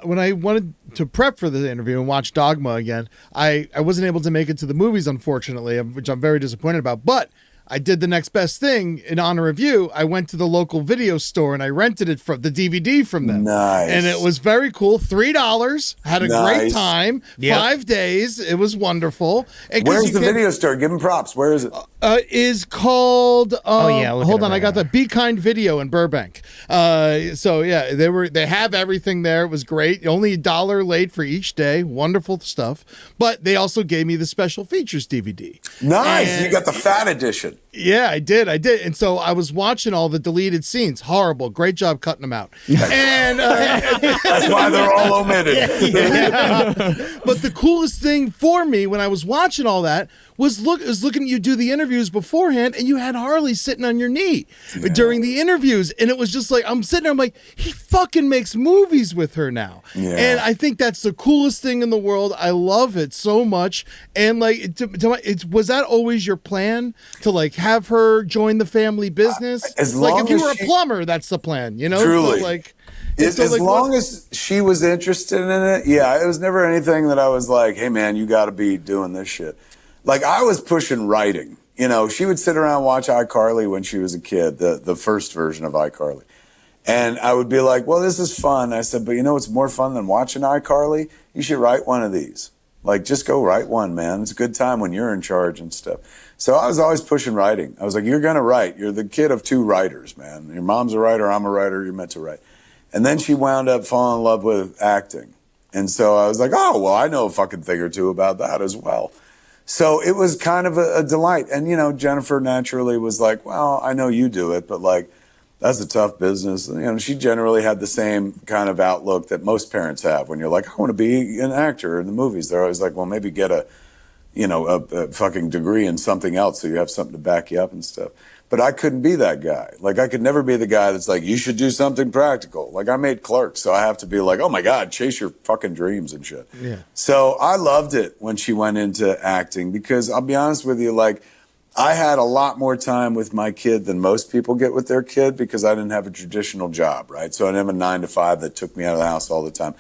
when I wanted to prep for the interview and watch Dogma again, I wasn't able to make it to the movies, unfortunately, which I'm very disappointed about. But I did the next best thing in honor of you. I went to the local video store and I rented it from the DVD from them. Nice. And it was very cool. $3. Had a great time. Yep. 5 days. It was wonderful. Where's the video store? Give them props. Where is it? Is called hold on, I got now. the Be Kind Video in Burbank. They have everything there. It was great. Only $1 late for each day. Wonderful stuff. But they also gave me the special features DVD. Nice. And you got the fat edition. Yeah, I did. And so I was watching all the deleted scenes. Horrible. Great job cutting them out. And that's why they're all omitted. But the coolest thing for me when I was watching all that was looking at you do the interviews beforehand, and you had Harley sitting on your knee during the interviews. And it was just like, I'm sitting there, I'm like, he fucking makes movies with her now. Yeah. And I think that's the coolest thing in the world. I love it so much. And like, was that always your plan to like have her join the family business? As like long if you as were a plumber, that's the plan, Truly. So like, as long as she was interested in it, it was never anything that I was like, hey man, you got to be doing this shit. Like I was pushing writing. She would sit around and watch iCarly when she was a kid, the first version of iCarly. And I would be like, well, this is fun. I said, but what's more fun than watching iCarly? You should write one of these. Like, just go write one, man. It's a good time when you're in charge and stuff. So I was always pushing writing. I was like, you're going to write. You're the kid of two writers, man. Your mom's a writer, I'm a writer, you're meant to write. And then she wound up falling in love with acting. And so I was like, oh, well, I know a fucking thing or two about that as well. So it was kind of a delight. And, Jennifer naturally was like, well, I know you do it, but like, that's a tough business. She generally had the same kind of outlook that most parents have when you're like, I want to be an actor in the movies. They're always like, well, maybe get a fucking degree in something else so you have something to back you up and stuff. But I couldn't be that guy. Like, I could never be the guy that's like, you should do something practical. Like, I made Clerks, so I have to be like, oh my God, chase your fucking dreams and shit. Yeah. So I loved it when she went into acting because I'll be honest with you, like, I had a lot more time with my kid than most people get with their kid because I didn't have a traditional job, right? So I didn't have a 9 to 5 that took me out of the house all the time.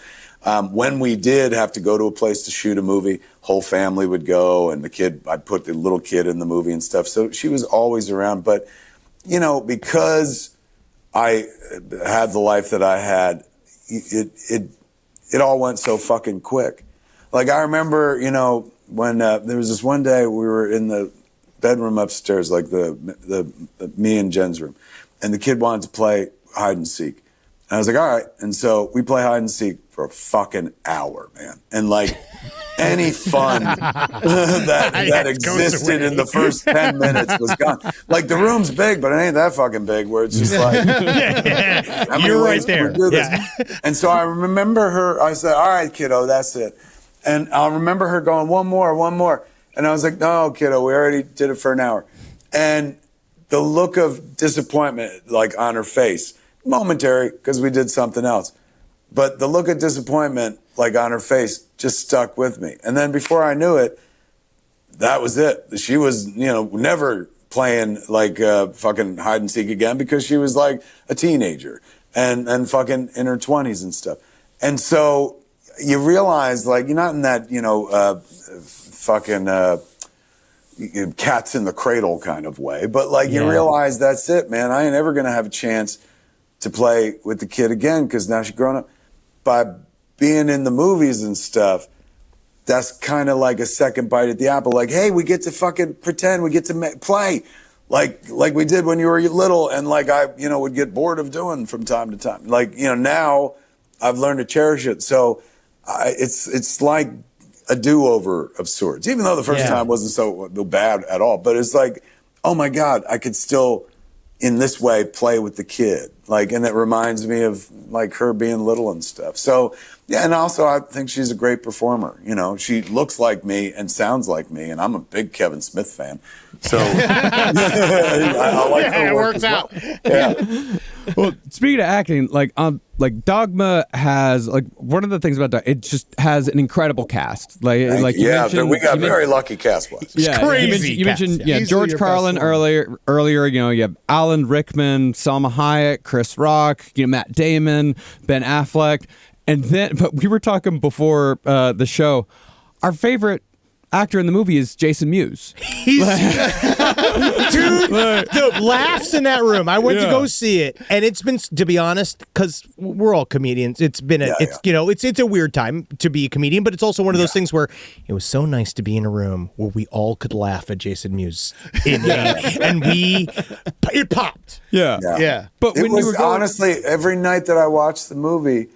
When we did have to go to a place to shoot a movie, whole family would go, and I'd put the little kid in the movie and stuff. So she was always around. But, because I had the life that I had, it all went so fucking quick. Like, I remember, when there was this one day we were in the bedroom upstairs, like the me and Jen's room, and the kid wanted to play hide and seek. And I was like, all right. And so we play hide and seek for a fucking hour, man. And like any fun that existed in the first 10 minutes was gone. Like the room's big, but it ain't that fucking big where it's just like, you're right there. Yeah. And so I remember I said, all right, kiddo, that's it. And I'll remember her going, one more. And I was like, no, kiddo, we already did it for an hour. And the look of disappointment, like on her face, momentary, because we did something else. But the look of disappointment, like on her face, just stuck with me. And then before I knew it, that was it. She was, never playing like fucking hide and seek again, because she was like a teenager and fucking in her 20s and stuff. And so you realize, like, you're not in that, fucking cats in the cradle kind of way, but like you realize that's it, man. I ain't ever gonna have a chance to play with the kid again, because now she's grown up. By being in the movies and stuff, that's kind of like a second bite at the apple. Like, hey, we get to fucking pretend, we get to play like we did when you were little, and like I, would get bored of doing from time to time. Like, now I've learned to cherish it. So it's like a do-over of sorts, even though the first time wasn't so bad at all. But it's like, oh my God, I could still, in this way, play with the kid. Like, and it reminds me of like her being little and stuff. So yeah, and also I think she's a great performer. She looks like me and sounds like me, and I'm a big Kevin Smith fan. So I like her it work works as well. out. Yeah. Well, speaking of acting, like Dogma has, like, one of the things about Dogma, it just has an incredible cast. Like you mentioned, we got very lucky cast-wise. Yeah, crazy you mentioned cast, yeah. Easily George your Carlin best one. earlier. You have Alan Rickman, Salma Hayek, Chris Rock, Matt Damon, Ben Affleck, and then. But we were talking before the show. Our favorite actor in the movie is Jason Mewes. Dude, the laughs in that room. I went to go see it, and it's been, to be honest, because we're all comedians. It's been it's a weird time to be a comedian, but it's also one of those things where it was so nice to be in a room where we all could laugh at Jason Mewes, and it popped. Yeah. But It when was you were going, honestly, every night that I watched the movie,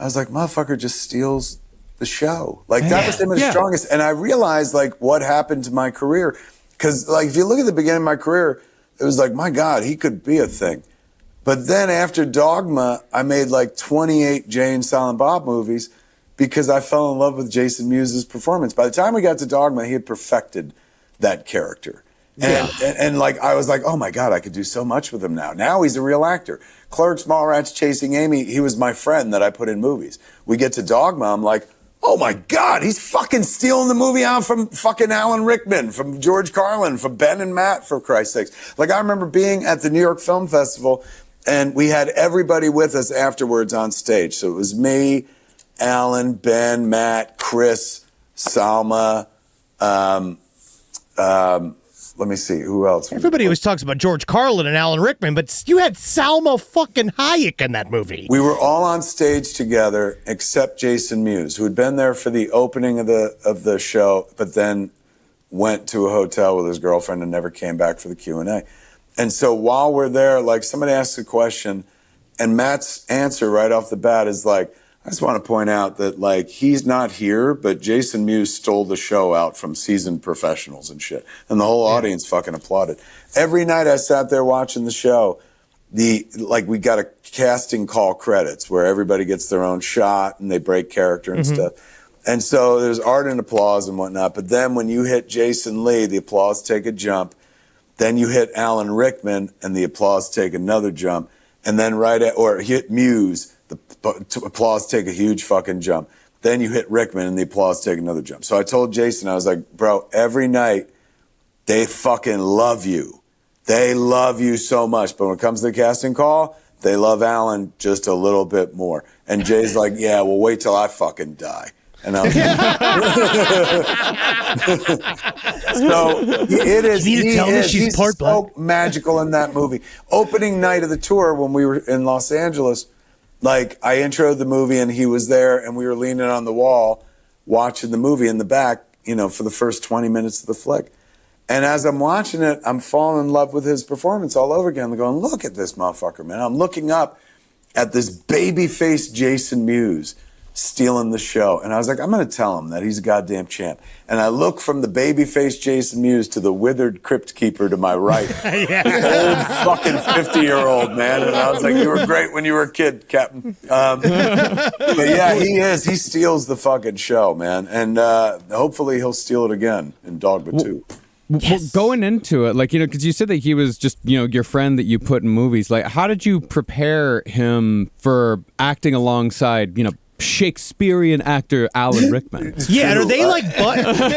I was like, motherfucker just steals the show. Like, that was him at his strongest. And I realized, like, what happened to my career. Because, like, if you look at the beginning of my career, it was like, my God, he could be a thing. But then after Dogma, I made like 28 Jay and Silent Bob movies because I fell in love with Jason Mewes' performance. By the time we got to Dogma, he had perfected that character. And like, I was like, oh my God, I could do so much with him now. Now he's a real actor. Clerks, Mallrats, Chasing Amy, he was my friend that I put in movies. We get to Dogma, I'm like, oh my God, he's fucking stealing the movie out from fucking Alan Rickman, from George Carlin, from Ben and Matt, for Christ's sakes. Like, I remember being at the New York Film Festival, and we had everybody with us afterwards on stage. So it was me, Alan, Ben, Matt, Chris, Salma, let me see, who else? Everybody always talks about George Carlin and Alan Rickman, but you had Salma fucking Hayek in that movie. We were all on stage together except Jason Mewes, who had been there for the opening of the show, but then went to a hotel with his girlfriend and never came back for the Q&A. And so while we're there, like, somebody asks a question, and Matt's answer right off the bat is like, I just want to point out that, like, he's not here, but Jason Mewes stole the show out from seasoned professionals and shit. And the whole audience fucking applauded. Every night I sat there watching the show, we got a casting call credits where everybody gets their own shot and they break character and stuff. And so there's ardent applause and whatnot. But then when you hit Jason Lee, the applause take a jump. Then you hit Alan Rickman and the applause take another jump. And then hit Mewes, the applause take a huge fucking jump. Then you hit Rickman and the applause take another jump. So I told Jason, I was like, bro, every night they fucking love you. They love you so much. But when it comes to the casting call, they love Alan just a little bit more. And Jay's like, yeah, well, wait till I fucking die. And I was so it is. You need to tell me she's he's part so black. magical in that movie. Opening night of the tour when we were in Los Angeles, like, I introed the movie and he was there and we were leaning on the wall watching the movie in the back, for the first 20 minutes of the flick. And as I'm watching it, I'm falling in love with his performance all over again. I'm going, look at this motherfucker, man. I'm looking up at this baby-faced Jason Mewes stealing the show. And I was like, I'm going to tell him that he's a goddamn champ. And I look from the babyface Jason Mewes to the withered crypt keeper to my right. Old fucking 50-year-old, man. And I was like, you were great when you were a kid, Captain. But yeah, he is. He steals the fucking show, man. And hopefully he'll steal it again in Dogma 2. Well, going into it, like, because you said that he was just, your friend that you put in movies. Like, how did you prepare him for acting alongside, Shakespearean actor Alan Rickman? Yeah, and are they like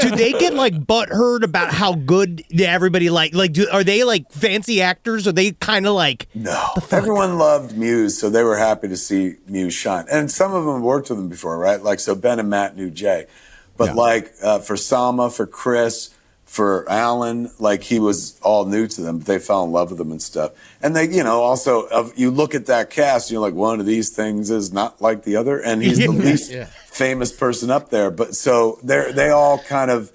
do they get like butthurt about how good everybody are they like fancy actors? Are they kind of like no? Everyone loved Mewes, so they were happy to see Mewes shine. And some of them worked with him before, right? Like so, Ben and Matt knew Jay, but for Salma, for Chris, for Alan, like he was all new to them, but they fell in love with him and stuff. And they, also, you look at that cast, and you're like, one of these things is not like the other, and he's the least famous person up there. But so they all kind of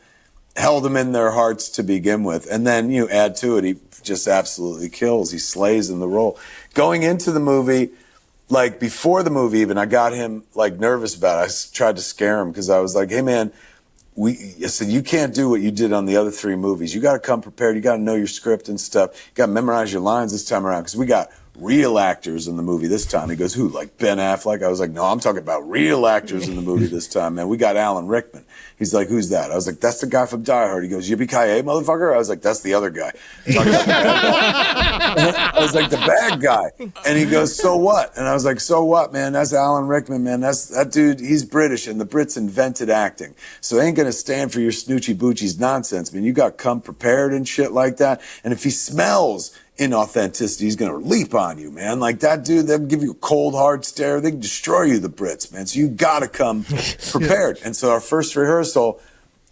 held him in their hearts to begin with. And then you add to it, he just absolutely kills. He slays in the role. Going into the movie, like before the movie even, I got him like nervous about it. I tried to scare him because I was like, hey man, I said, you can't do what you did on the other 3 movies. You got to come prepared. You got to know your script and stuff. You got to memorize your lines this time around because we got real actors in the movie this time. He goes, who, like Ben Affleck? I was like, no, I'm talking about real actors in the movie this time, man. We got Alan Rickman. He's like, who's that? I was like, that's the guy from Die Hard. He goes, yippee-ki-yay, motherfucker? I was like, that's the other guy. I was like, the bad guy. And he goes, so what? And I was like, so what, man? That's Alan Rickman, man. That dude, he's British, and the Brits invented acting. So they ain't going to stand for your snoochie boochies nonsense, man. You got to come prepared and shit like that. And if he smells inauthenticity, he's going to leap on you, man. Like that dude, they'll give you a cold, hard stare. They can destroy you, the Brits, man. So you got to come prepared. And so our first rehearsal,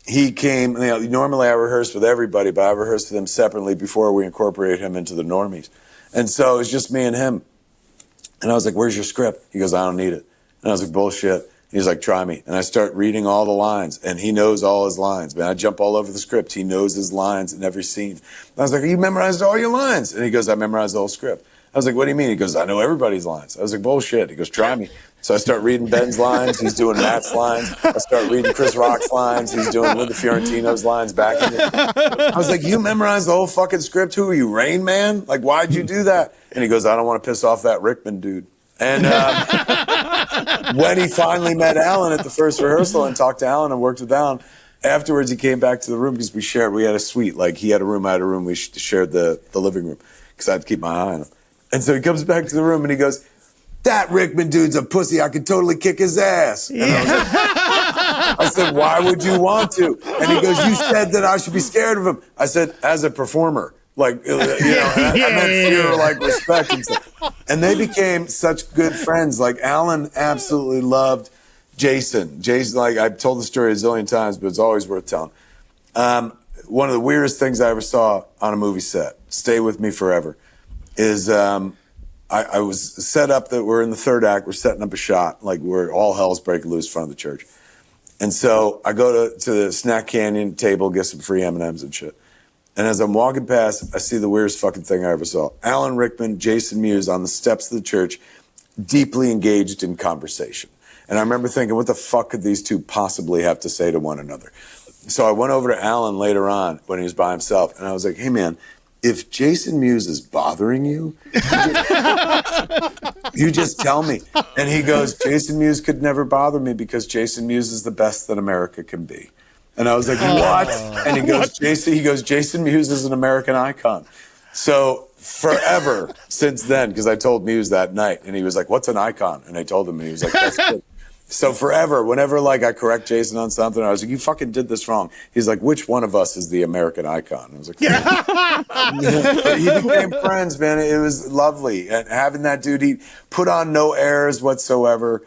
he came, normally I rehearse with everybody, but I rehearsed with him separately before we incorporated him into the normies. And so it was just me and him. And I was like, where's your script? He goes, I don't need it. And I was like, bullshit. He's like, try me. And I start reading all the lines, and he knows all his lines, man. I jump all over the script. He knows his lines in every scene. And I was like, you memorized all your lines? And he goes, I memorized the whole script. I was like, what do you mean? He goes, I know everybody's lines. I was like, bullshit. He goes, try me. So I start reading Ben's lines. He's doing Matt's lines. I start reading Chris Rock's lines. He's doing Linda Fiorentino's lines back in it. I was like, you memorized the whole fucking script? Who are you, Rain Man? Like, why'd you do that? And he goes, I don't want to piss off that Rickman dude. And when he finally met Alan at the first rehearsal and talked to Alan and worked with Alan, afterwards he came back to the room because we had a suite. Like he had a room, I had a room. We shared the living room because I had to keep my eye on him. And so he comes back to the room and he goes, that Rickman dude's a pussy. I could totally kick his ass. And I was like, I said, why would you want to? And he goes, you said that I should be scared of him. I said, as a performer. Like, I meant fear, like respect and stuff. And they became such good friends. Like Alan absolutely loved Jason. Jason, like I've told the story a zillion times, but it's always worth telling. One of the weirdest things I ever saw on a movie set, stay with me forever, is I was set up that we're in the third act, we're setting up a shot, like where all hell's breaking loose in front of the church. And so I go to the Snack Canyon table, get some free M&Ms and shit. And as I'm walking past, I see the weirdest fucking thing I ever saw. Alan Rickman, Jason Mewes on the steps of the church, deeply engaged in conversation. And I remember thinking, what the fuck could these two possibly have to say to one another? So I went over to Alan later on when he was by himself, and I was like, hey man, if Jason Mewes is bothering you, you just tell me. And he goes, Jason Mewes could never bother me because Jason Mewes is the best that America can be. And I was like, what? And he goes, Jason Mewes is an American icon. So forever since then, because I told Mewes that night, and he was like, what's an icon? And I told him, and he was like, that's good. So forever, whenever like I correct Jason on something, I was like, you fucking did this wrong. He's like, which one of us is the American icon? And I was like, but he became friends, man. It was lovely. And having that dude, he put on no airs whatsoever.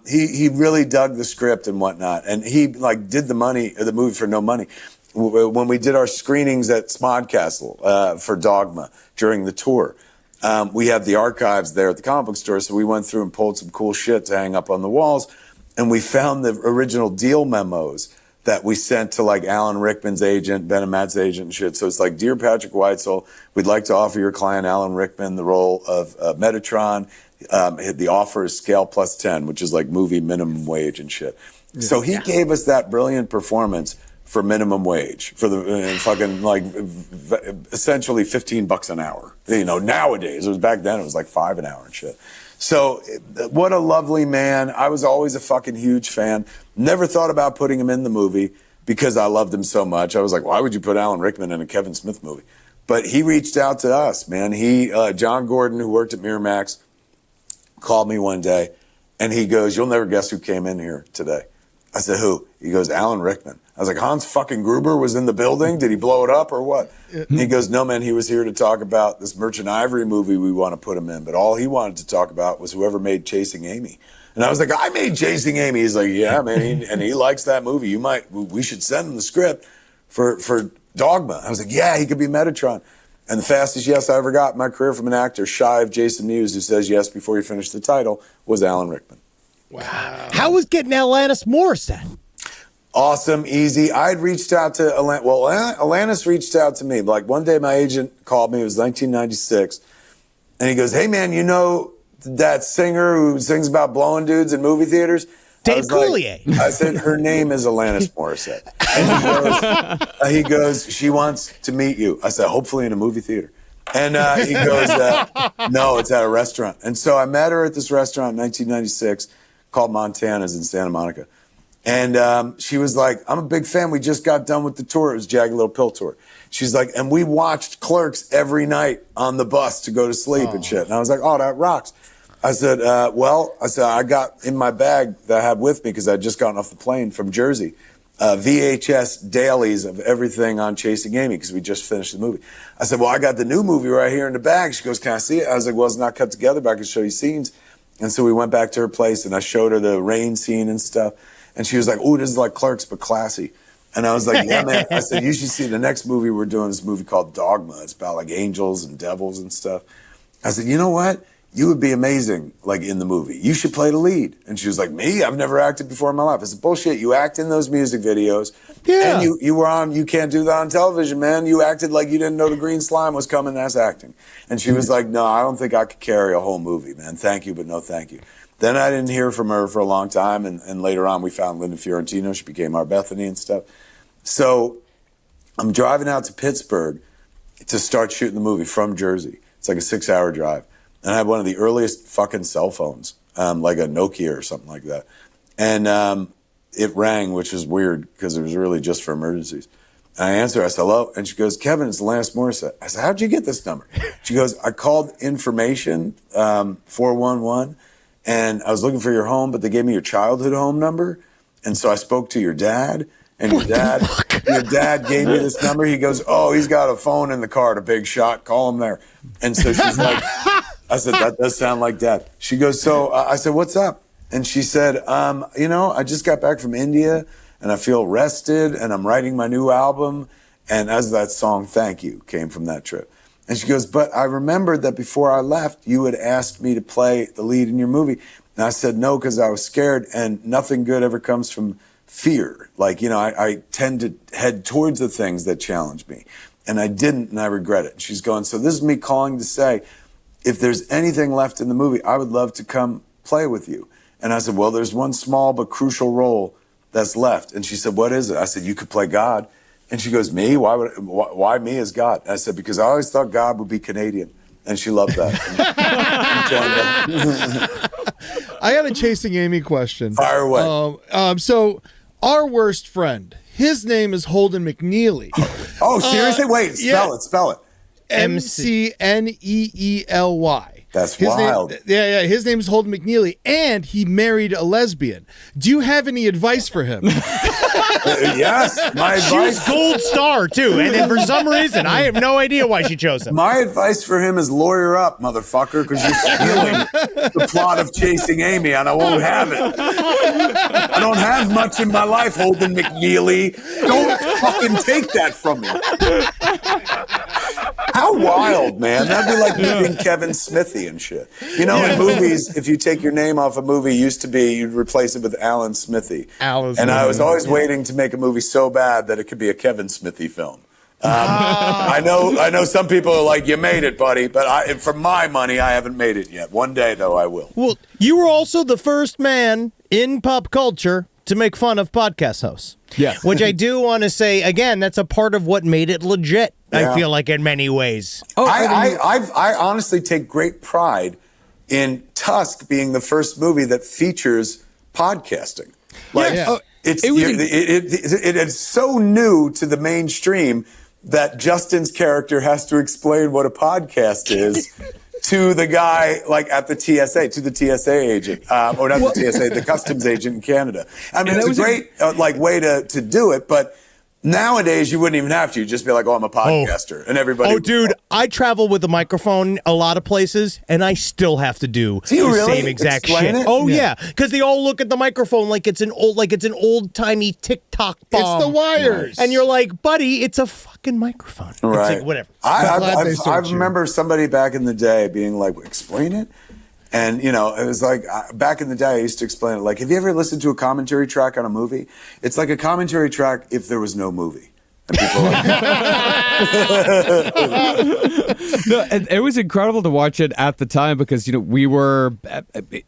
He really dug the script and whatnot, and he like did the movie for no money. When we did our screenings at Smodcastle for Dogma during the tour, we had the archives there at the comic book store, so we went through and pulled some cool shit to hang up on the walls, and we found the original deal memos that we sent to like Alan Rickman's agent, Ben and Matt's agent and shit. So it's like, Dear Patrick Whitesell, we'd like to offer your client Alan Rickman the role of Metatron. The offer is scale plus 10, which is like movie minimum wage and shit. Yeah. So he gave us that brilliant performance for minimum wage, for the fucking like essentially $15 an hour. You know, nowadays, it was back then, it was like $5 an hour and shit. So what a lovely man. I was always a fucking huge fan. Never thought about putting him in the movie because I loved him so much. I was like, why would you put Alan Rickman in a Kevin Smith movie? But he reached out to us, man. John Gordon, who worked at Miramax, called me one day and he goes, you'll never guess who came in here today. I said, who? He goes, Alan Rickman. I was like, Hans fucking Gruber was in the building? Did he blow it up or what? And he goes, no, man, he was here to talk about this Merchant Ivory movie we want to put him in. But all he wanted to talk about was whoever made Chasing Amy. And I was like, I made Chasing Amy. He's like, yeah, man, and he likes that movie. We should send him the script for Dogma. I was like, yeah, he could be Metatron. And the fastest yes I ever got in my career from an actor, shy of Jason Mewes, who says yes before you finish the title, was Alan Rickman. Wow. How was getting Alanis Morissette? Awesome, easy. I'd reached out to Alanis reached out to me. Like one day my agent called me, it was 1996, and he goes, hey man, you know that singer who sings about blowing dudes in movie theaters? Dave Coulier. Like, I said, her name is Alanis Morissette. And he goes, she wants to meet you. I said, hopefully in a movie theater. And he goes, no, it's at a restaurant. And so I met her at this restaurant in 1996 called Montana's in Santa Monica. And she was like, I'm a big fan. We just got done with the tour. It was Jagged Little Pill tour. She's like, and we watched Clerks every night on the bus to go to sleep and shit. And I was like, oh, that rocks. I said, I got in my bag that I had with me because I'd just gotten off the plane from Jersey, VHS dailies of everything on Chasing Amy because we just finished the movie. I said, well, I got the new movie right here in the bag. She goes, can I see it? I was like, well, it's not cut together, but I can show you scenes. And so we went back to her place and I showed her the rain scene and stuff. And she was like, ooh, this is like Clerks, but classy. And I was like, yeah, man. I said, you should see the next movie we're doing, this movie called Dogma. It's about like angels and devils and stuff. I said, you know what? You would be amazing, like, in the movie. You should play the lead. And she was like, me? I've never acted before in my life. I said, bullshit. You act in those music videos. Yeah. And you were on, you can't do that on television, man. You acted like you didn't know the green slime was coming. That's acting. And she was like, no, I don't think I could carry a whole movie, man. Thank you, but no thank you. Then I didn't hear from her for a long time. And later on, we found Linda Fiorentino. She became our Bethany and stuff. So I'm driving out to Pittsburgh to start shooting the movie from Jersey. It's like a 6-hour drive. And I had one of the earliest fucking cell phones, like a Nokia or something like that. And it rang, which was weird because it was really just for emergencies. And I answered, I said, hello. And she goes, Kevin, it's Alanis Morissette. I said, how'd you get this number? She goes, I called information, 411, and I was looking for your home, but they gave me your childhood home number. And so I spoke to your dad. And your dad gave me this number. He goes, oh, he's got a phone in the car at a big shot. Call him there. And so she's like, I said, that does sound like Dad. She goes, so I said, what's up? And she said, you know, I just got back from India and I feel rested and I'm writing my new album. And as that song, Thank You, came from that trip. And she goes, but I remembered that before I left, you had asked me to play the lead in your movie. And I said, no, because I was scared and nothing good ever comes from fear. Like, you know, I tend to head towards the things that challenge me. And I didn't, and I regret it. And she's going, so this is me calling to say, if there's anything left in the movie, I would love to come play with you. And I said, well, there's one small but crucial role that's left. And she said, what is it? I said, you could play God. And she goes, me? Why me as God? And I said, because I always thought God would be Canadian. And she loved that. I got a Chasing Amy question. Fire away. So our worst friend, his name is Holden McNeely. Oh, seriously? Wait, spell it. McNeely. That's wild. His name is Holden McNeely, and he married a lesbian. Do you have any advice for him? Yes, my advice. She was gold star, too, and then for some reason, I have no idea why she chose him. My advice for him is lawyer up, motherfucker, because you're stealing the plot of Chasing Amy, and I won't have it. I don't have much in my life, Holden McNeely. Don't fucking take that from me. How wild, man. That'd be like meeting Kevin Smithy and shit. You know, in movies, if you take your name off a movie, used to be you'd replace it with Alan Smithy. And I was always waiting to make a movie so bad that it could be a Kevin Smithy film. I know some people are like, you made it, buddy, but for my money, I haven't made it yet. One day, though, I will. Well, you were also the first man in pop culture to make fun of podcast hosts. Yes. Which I do want to say, again, that's a part of what made it legit, Yeah. I feel like, in many ways. I honestly take great pride in Tusk being the first movie that features podcasting. Like, it is so new to the mainstream that Justin's character has to explain what a podcast is to the guy like at the TSA, to the TSA agent, or not the TSA, the customs agent in Canada. I mean, it's a great way to do it, but nowadays you wouldn't even have to. You'd just be like, I'm a podcaster, and everybody. Oh, dude, I travel with a microphone a lot of places, and I still have to do the same exact Explain shit. it? Oh yeah, because they all look at the microphone like it's an old timey TikTok bomb. It's the wires. And you're like, buddy, it's a fucking microphone. Right. It's like, whatever. I remember somebody back in the day being like, explain it. And, you know, it was like, back in the day, I used to explain it. Like, have you ever listened to a commentary track on a movie? It's like a commentary track if there was no movie. And people are like, No, it was incredible to watch it at the time because, you know, we were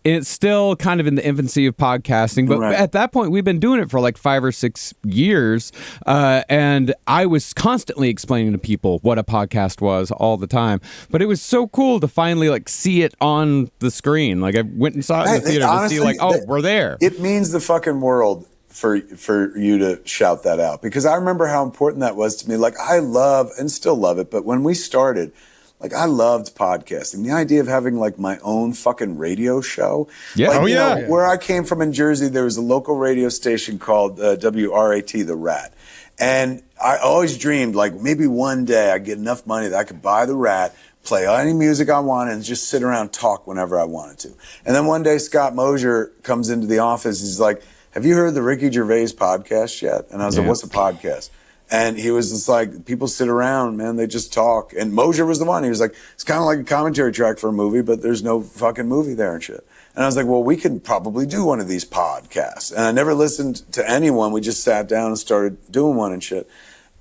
it's still kind of in the infancy of podcasting. But at that point, we've been doing it for like 5 or 6 years. And I was constantly explaining to people what a podcast was all the time. But it was so cool to finally like see it on the screen. Like I went and saw it in the theater honestly, to see like, we're there. It means the fucking world for you to shout that out, because I remember how important that was to me. Like, I love and still love it, but when we started, like, I loved podcasting. The idea of having like my own fucking radio show. Yeah. Like, you know, where I came from in Jersey, there was a local radio station called WRAT, The Rat. And I always dreamed like maybe one day I'd get enough money that I could buy The Rat, play any music I wanted, and just sit around and talk whenever I wanted to. And then one day Scott Mosier comes into the office. He's like, have you heard the Ricky Gervais podcast yet? And I was like, what's a podcast? And he was just like, people sit around, man, they just talk. And Mosier was the one. He was like, it's kind of like a commentary track for a movie, but there's no fucking movie there and shit. And I was like, well, we could probably do one of these podcasts. And I never listened to anyone. We just sat down and started doing one and shit.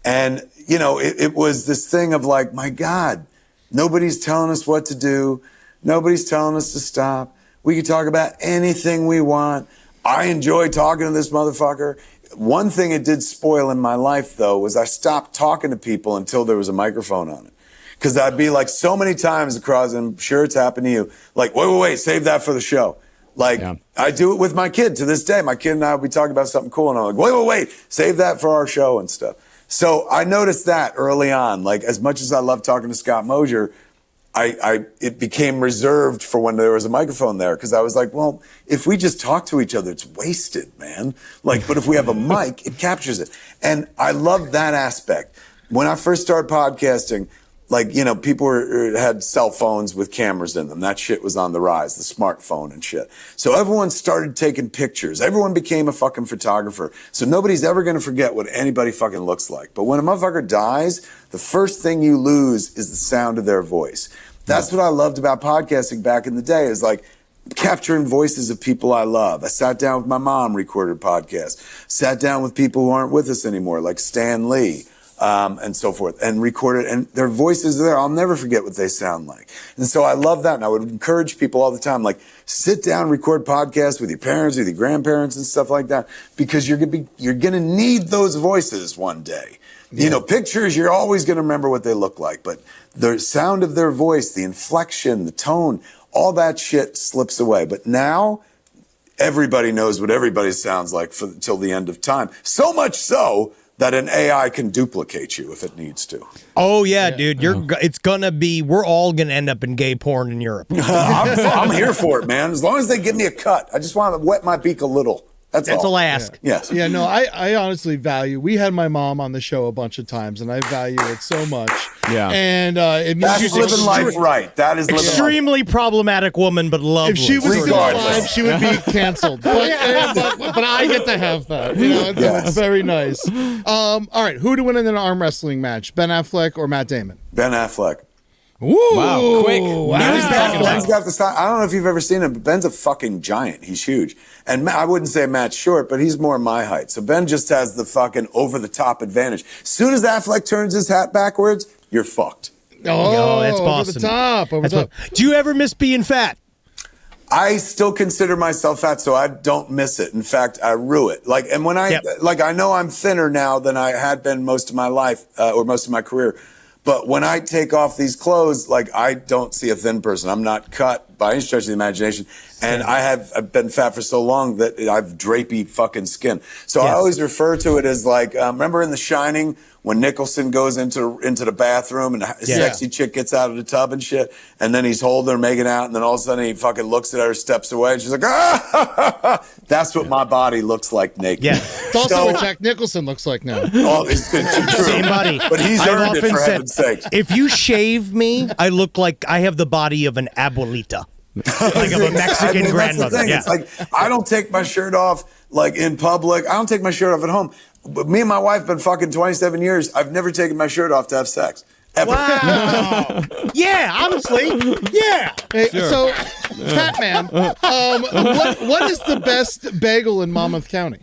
And, you know, it was this thing of like, my God, nobody's telling us what to do. Nobody's telling us to stop. We can talk about anything we want. I enjoy talking to this motherfucker. One thing it did spoil in my life, though, was I stopped talking to people until there was a microphone on it. Because I'd be like so many times across, and I'm sure it's happened to you, like, wait, save that for the show. Like, I do it with my kid to this day. My kid and I will be talking about something cool, and I'm like, wait, save that for our show and stuff. So I noticed that early on. Like, as much as I love talking to Scott Mosier, it became reserved for when there was a microphone there, because I was like, well, if we just talk to each other, it's wasted, man. Like, but if we have a mic, it captures it. And I love that aspect. When I first started podcasting, like, you know, people had cell phones with cameras in them. That shit was on the rise, the smartphone and shit. So everyone started taking pictures. Everyone became a fucking photographer. So nobody's ever going to forget what anybody fucking looks like. But when a motherfucker dies, the first thing you lose is the sound of their voice. That's what I loved about podcasting back in the day, is like capturing voices of people I love. I sat down with my mom, recorded podcasts. Sat down with people who aren't with us anymore, like Stan Lee, and so forth, and recorded, and their voices are there. I'll never forget what they sound like. And so I love that. And I would encourage people all the time, like, sit down, record podcasts with your parents, with your grandparents and stuff like that, because you're going to need those voices one day. Yeah. You know, pictures, you're always going to remember what they look like, but the sound of their voice, the inflection, the tone, all that shit slips away. But now everybody knows what everybody sounds like till the end of time. So much so that an AI can duplicate you if it needs to. Oh yeah, dude, it's gonna be. We're all gonna end up in gay porn in Europe. I'm here for it, man. As long as they give me a cut, I just want to wet my beak a little. That's all all. I ask. Yes. Yeah, no, I honestly value. We had my mom on the show a bunch of times, and I value it so much. Yeah. And it means That's living life right. That is living life. Extremely problematic woman, but lovely. If she was still Regardless. alive, she would be canceled. But I get to have that. You know, it's very nice. All right, who to win in an arm wrestling match? Ben Affleck or Matt Damon? Ben Affleck. Ooh, Wow, quick. Ben's got the style. I don't know if you've ever seen him, but Ben's a fucking giant. He's huge. And I wouldn't say Matt's short, but he's more my height. So Ben just has the fucking over-the-top advantage. As soon as Affleck turns his hat backwards, you're fucked. Oh, that's over Boston. the top. Over the top. Do you ever miss being fat? I still consider myself fat, so I don't miss it. In fact, I rue it. Like, and when I know I'm thinner now than I had been most of my life or most of my career. But when I take off these clothes, like, I don't see a thin person. I'm not cut by any stretch of the imagination. And I've been fat for so long that I've drapey fucking skin. So I always refer to it as like, remember in The Shining when Nicholson goes into the bathroom and a sexy chick gets out of the tub and shit, and then he's holding her, making out, and then all of a sudden he fucking looks at her, steps away, and she's like, ah! That's what my body looks like naked. Yeah. It's also what Jack Nicholson looks like now. Oh, it's true. Same body. But he's earned it, for heaven's sake. If you shave me, I look like I have the body of an abuelita. Like of a Mexican grandmother. Yeah. It's like, I don't take my shirt off like in public. I don't take my shirt off at home. But me and my wife have been fucking 27 years. I've never taken my shirt off to have sex. Ever. Wow. Yeah, honestly. Yeah. Hey, so, Fat Man, what is the best bagel in Monmouth County?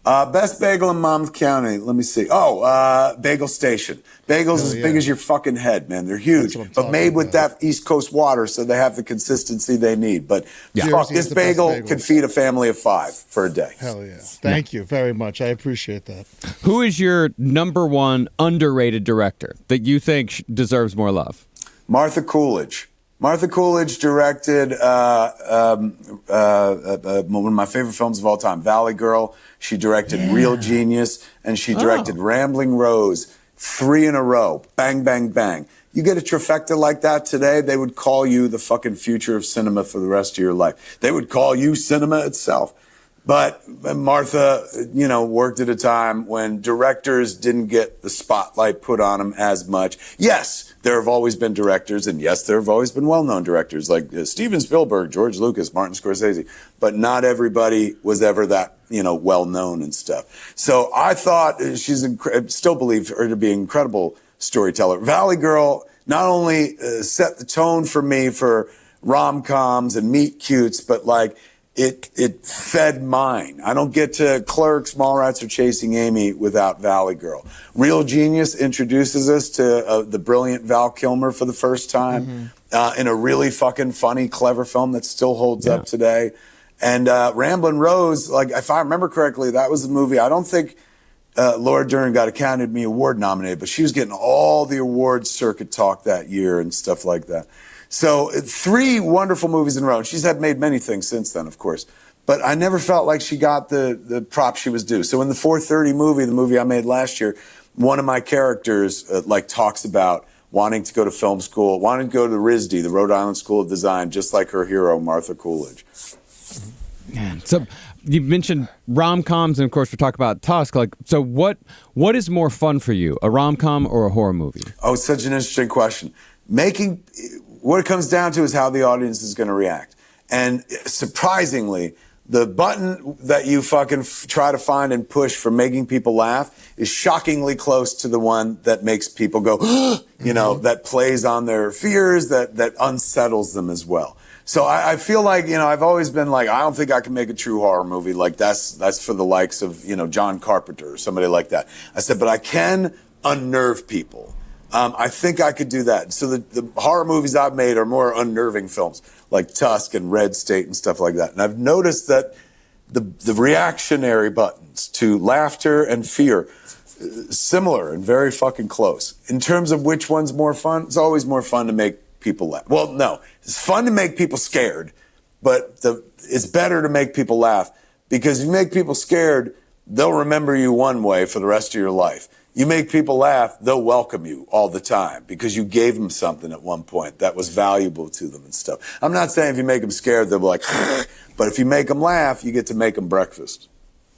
Best bagel in Monmouth County. Let me see. Bagel Station. Bagels as big as your fucking head, man. They're huge, but made with that East Coast water, so they have the consistency they need. But fuck, this bagel can feed a family of 5 for a day. Hell yeah. Thank you very much. I appreciate that. Who is your number one underrated director that you think deserves more love? Martha Coolidge. Martha Coolidge directed one of my favorite films of all time, Valley Girl. She directed Real Genius, and she directed Rambling Rose, 3 in a row. Bang, bang, bang. You get a trifecta like that today, they would call you the fucking future of cinema for the rest of your life. They would call you cinema itself. But Martha, worked at a time when directors didn't get the spotlight put on them as much. Yes, there have always been directors, and yes, there have always been well-known directors like Steven Spielberg, George Lucas, Martin Scorsese. But not everybody was ever that, well-known and stuff. So I thought still believe her to be an incredible storyteller. Valley Girl not only set the tone for me for rom-coms and meet cutes, but like, it fed mine. I don't get to Clerks, Mallrats, or Chasing Amy without Valley Girl. Real Genius introduces us to the brilliant Val Kilmer for the first time in a really fucking funny, clever film that still holds up today. And Ramblin' Rose, like, if I remember correctly, that was the movie. I don't think Laura Dern got Academy Award nominated, but she was getting all the awards circuit talk that year and stuff like that. So 3 wonderful movies in a row. And she's made many things since then, of course. But I never felt like she got the prop she was due. So in the 4:30 movie, the movie I made last year, one of my characters talks about wanting to go to film school, wanting to go to the RISD, the Rhode Island School of Design, just like her hero, Martha Coolidge. Man, so you mentioned rom-coms, and of course we talk about Tusk. So what is more fun for you, a rom-com or a horror movie? Oh, it's such an interesting question. What it comes down to is how the audience is going to react. And surprisingly, the button that you fucking try to find and push for making people laugh is shockingly close to the one that makes people go, that plays on their fears, that unsettles them as well. So I feel like, I've always been like, I don't think I can make a true horror movie. Like that's for the likes of, John Carpenter or somebody like that. I said, but I can unnerve people. I think I could do that. So the horror movies I've made are more unnerving films, like Tusk and Red State and stuff like that. And I've noticed that the reactionary buttons to laughter and fear, similar and very fucking close. In terms of which one's more fun, it's always more fun to make people laugh. Well, no, it's fun to make people scared, but it's better to make people laugh, because if you make people scared, they'll remember you one way for the rest of your life. You make people laugh, they'll welcome you all the time because you gave them something at one point that was valuable to them and stuff. I'm not saying if you make them scared, they'll be like, but if you make them laugh, you get to make them breakfast.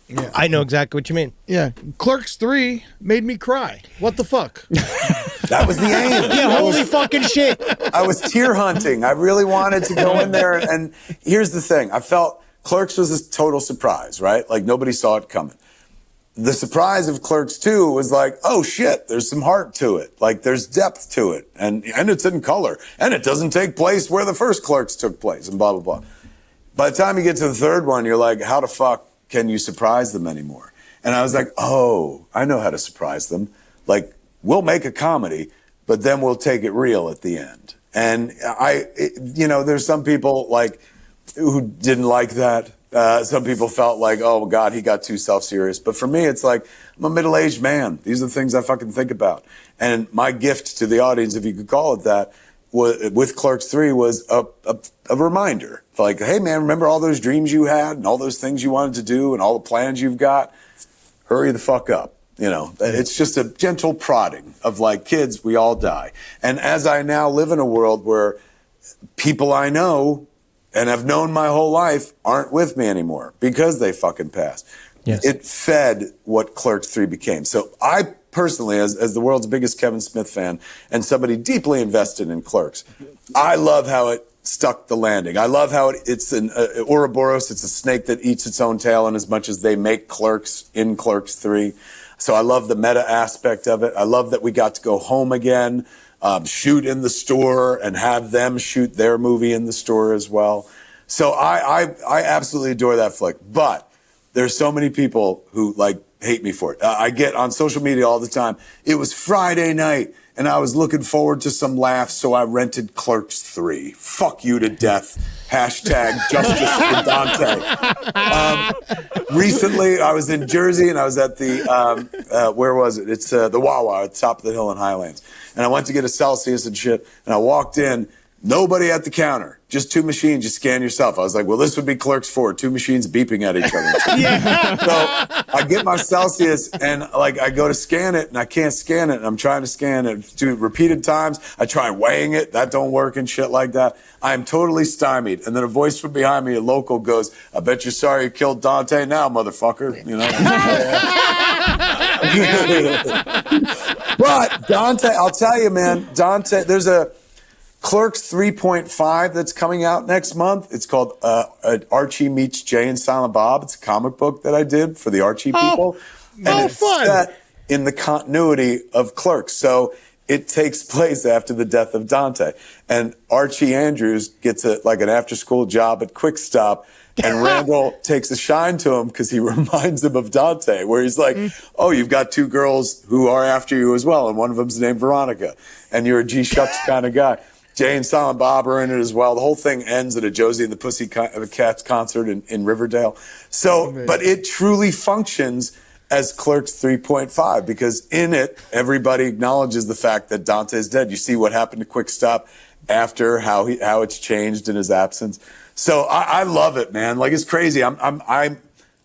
Yeah. I know exactly what you mean. Yeah. Clerks 3 made me cry. What the fuck? That was the aim. Yeah, holy fucking shit. I was tear hunting. I really wanted to go in there. And here's the thing. I felt Clerks was a total surprise, right? Like nobody saw it coming. The surprise of Clerks 2 was like, oh shit, there's some heart to it. Like there's depth to it. And it's in color. And it doesn't take place where the first Clerks took place and blah, blah, blah. By the time you get to the third one, you're like, how the fuck can you surprise them anymore? And I was like, oh, I know how to surprise them. Like, we'll make a comedy, but then we'll take it real at the end. And there's some people like who didn't like that. Some people felt like, oh God, he got too self-serious. But for me, it's like, I'm a middle-aged man. These are the things I fucking think about. And my gift to the audience, if you could call it that, with Clerks 3 was a reminder. Like, hey man, remember all those dreams you had and all those things you wanted to do and all the plans you've got? Hurry the fuck up. It's just a gentle prodding of like, kids, we all die. And as I now live in a world where people I know and have known my whole life aren't with me anymore because they fucking passed. Yes. It fed what Clerks 3 became. So I personally, as the world's biggest Kevin Smith fan and somebody deeply invested in Clerks, I love how it stuck the landing. I love how it's an Ouroboros. It's a snake that eats its own tail in as much as they make Clerks in Clerks 3. So I love the meta aspect of it. I love that we got to go home again, shoot in the store and have them shoot their movie in the store as well. So I absolutely adore that flick. But there's so many people who like hate me for it. I get on social media all the time. It was Friday night and I was looking forward to some laughs, so I rented Clerks 3. Fuck you to death. Hashtag justice for Dante. Recently, I was in Jersey and I was at the, where was it? It's the Wawa at the top of the hill in Highlands. And I went to get a Celsius and shit. And I walked in, nobody at the counter. Just two machines, you scan yourself. I was like, well, this would be Clerks 4, two machines beeping at each other. Yeah. So I get my Celsius and like I go to scan it and I can't scan it. And I'm trying to scan it do repeated times. I try weighing it. That don't work and shit like that. I am totally stymied. And then a voice from behind me, a local goes, I bet you're sorry you killed Dante now, motherfucker. But Dante, I'll tell you, man, Dante, there's a Clerks 3.5 that's coming out next month. It's called Archie Meets Jay and Silent Bob. It's a comic book that I did for the Archie people. And it's fun. set in the continuity of Clerks. So it takes place after the death of Dante. And Archie Andrews gets an after-school job at Quick Stop. And Randall takes a shine to him because he reminds him of Dante, where he's like, oh, you've got two girls who are after you as well. And one of them's named Veronica. And you're a G-Shucks kind of guy. Jay and Silent Bob are in it as well. The whole thing ends at a Josie and the Pussycats concert in Riverdale. So, but it truly functions as Clerks 3.5 because in it, everybody acknowledges the fact that Dante is dead. You see what happened to Quick Stop after, how it's changed in his absence. So I love it, man. Like it's crazy. I'm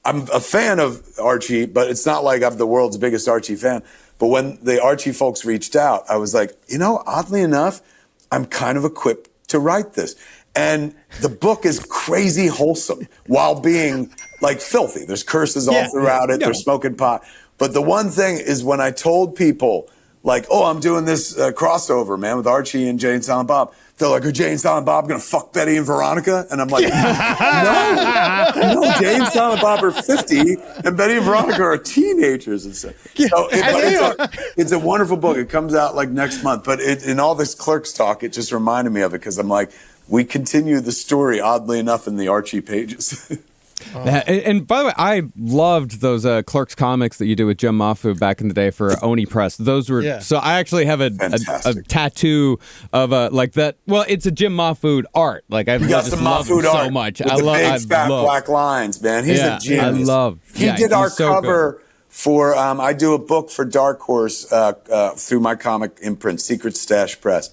a fan of Archie, but it's not like I'm the world's biggest Archie fan. But when the Archie folks reached out, I was like, oddly enough, I'm kind of equipped to write this. And the book is crazy wholesome while being like filthy. There's curses all throughout it. They're smoking pot. But the one thing is when I told people like, oh, I'm doing this crossover, man, with Archie and Jay and Silent Bob. They're like, are Jay and Silent Bob going to fuck Betty and Veronica? And I'm like, no, Jay and Silent Bob are 50 and Betty and Veronica are teenagers and stuff. So it's a wonderful book. It comes out like next month. But in all this Clerks talk, it just reminded me of it because I'm like, we continue the story, oddly enough, in the Archie pages. And by the way, I loved those Clerks comics that you did with Jim Mahfood back in the day for Oni Press. Those were so. I actually have a tattoo of like that. Well, it's a Jim Mahfood art. Like I've got some Mahfood art so much. With big fat black lines, man. He's a genius. He did our cover for. I do a book for Dark Horse through my comic imprint, Secret Stash Press,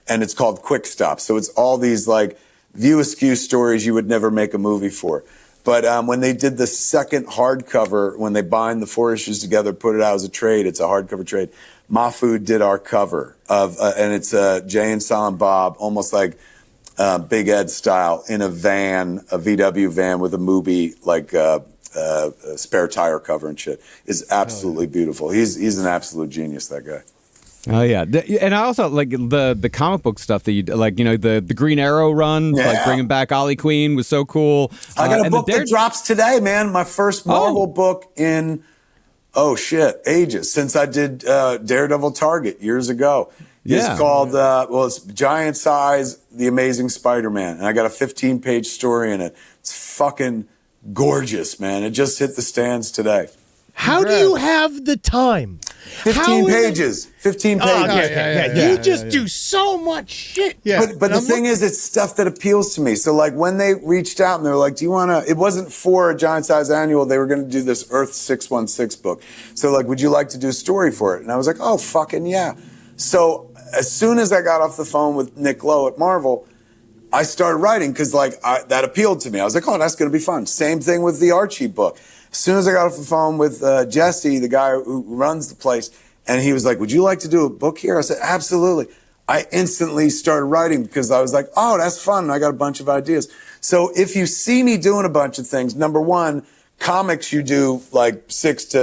and it's called Quick Stop. So it's all these like View Askew stories you would never make a movie for. But when they did the second hardcover, when they bind the 4 issues together, put it out as a trade, it's a hardcover trade. Mahfood did our cover of, and it's Jay and Silent Bob, almost like Big Ed style, in a van, a VW van with a movie like spare tire cover and shit is absolutely beautiful. He's an absolute genius, that guy. Oh yeah, and I also like the comic book stuff that you like. The Green Arrow run, like bringing back Ollie Queen was so cool. I got a book that drops today, man. My first Marvel book in ages since I did Daredevil Target years ago. It's called it's Giant Size: The Amazing Spider-Man, and I got a 15-page story in it. It's fucking gorgeous, man. It just hit the stands today. How do you have the time? 15 pages. 15 pages. Okay. You just do so much shit. Yeah. But the thing is, it's stuff that appeals to me. So, like, when they reached out and they were like, do you want to... It wasn't for a Giant Size Annual. They were going to do this Earth 616 book. So, like, would you like to do a story for it? And I was like, oh, fucking yeah. So, as soon as I got off the phone with Nick Lowe at Marvel, I started writing because, like, that appealed to me. I was like, oh, that's going to be fun. Same thing with the Archie book. As soon as I got off the phone with Jesse, the guy who runs the place, and he was like, would you like to do a book here? I said, absolutely. I instantly started writing because I was like, oh, that's fun. And I got a bunch of ideas. So if you see me doing a bunch of things, number one, comics you do like 6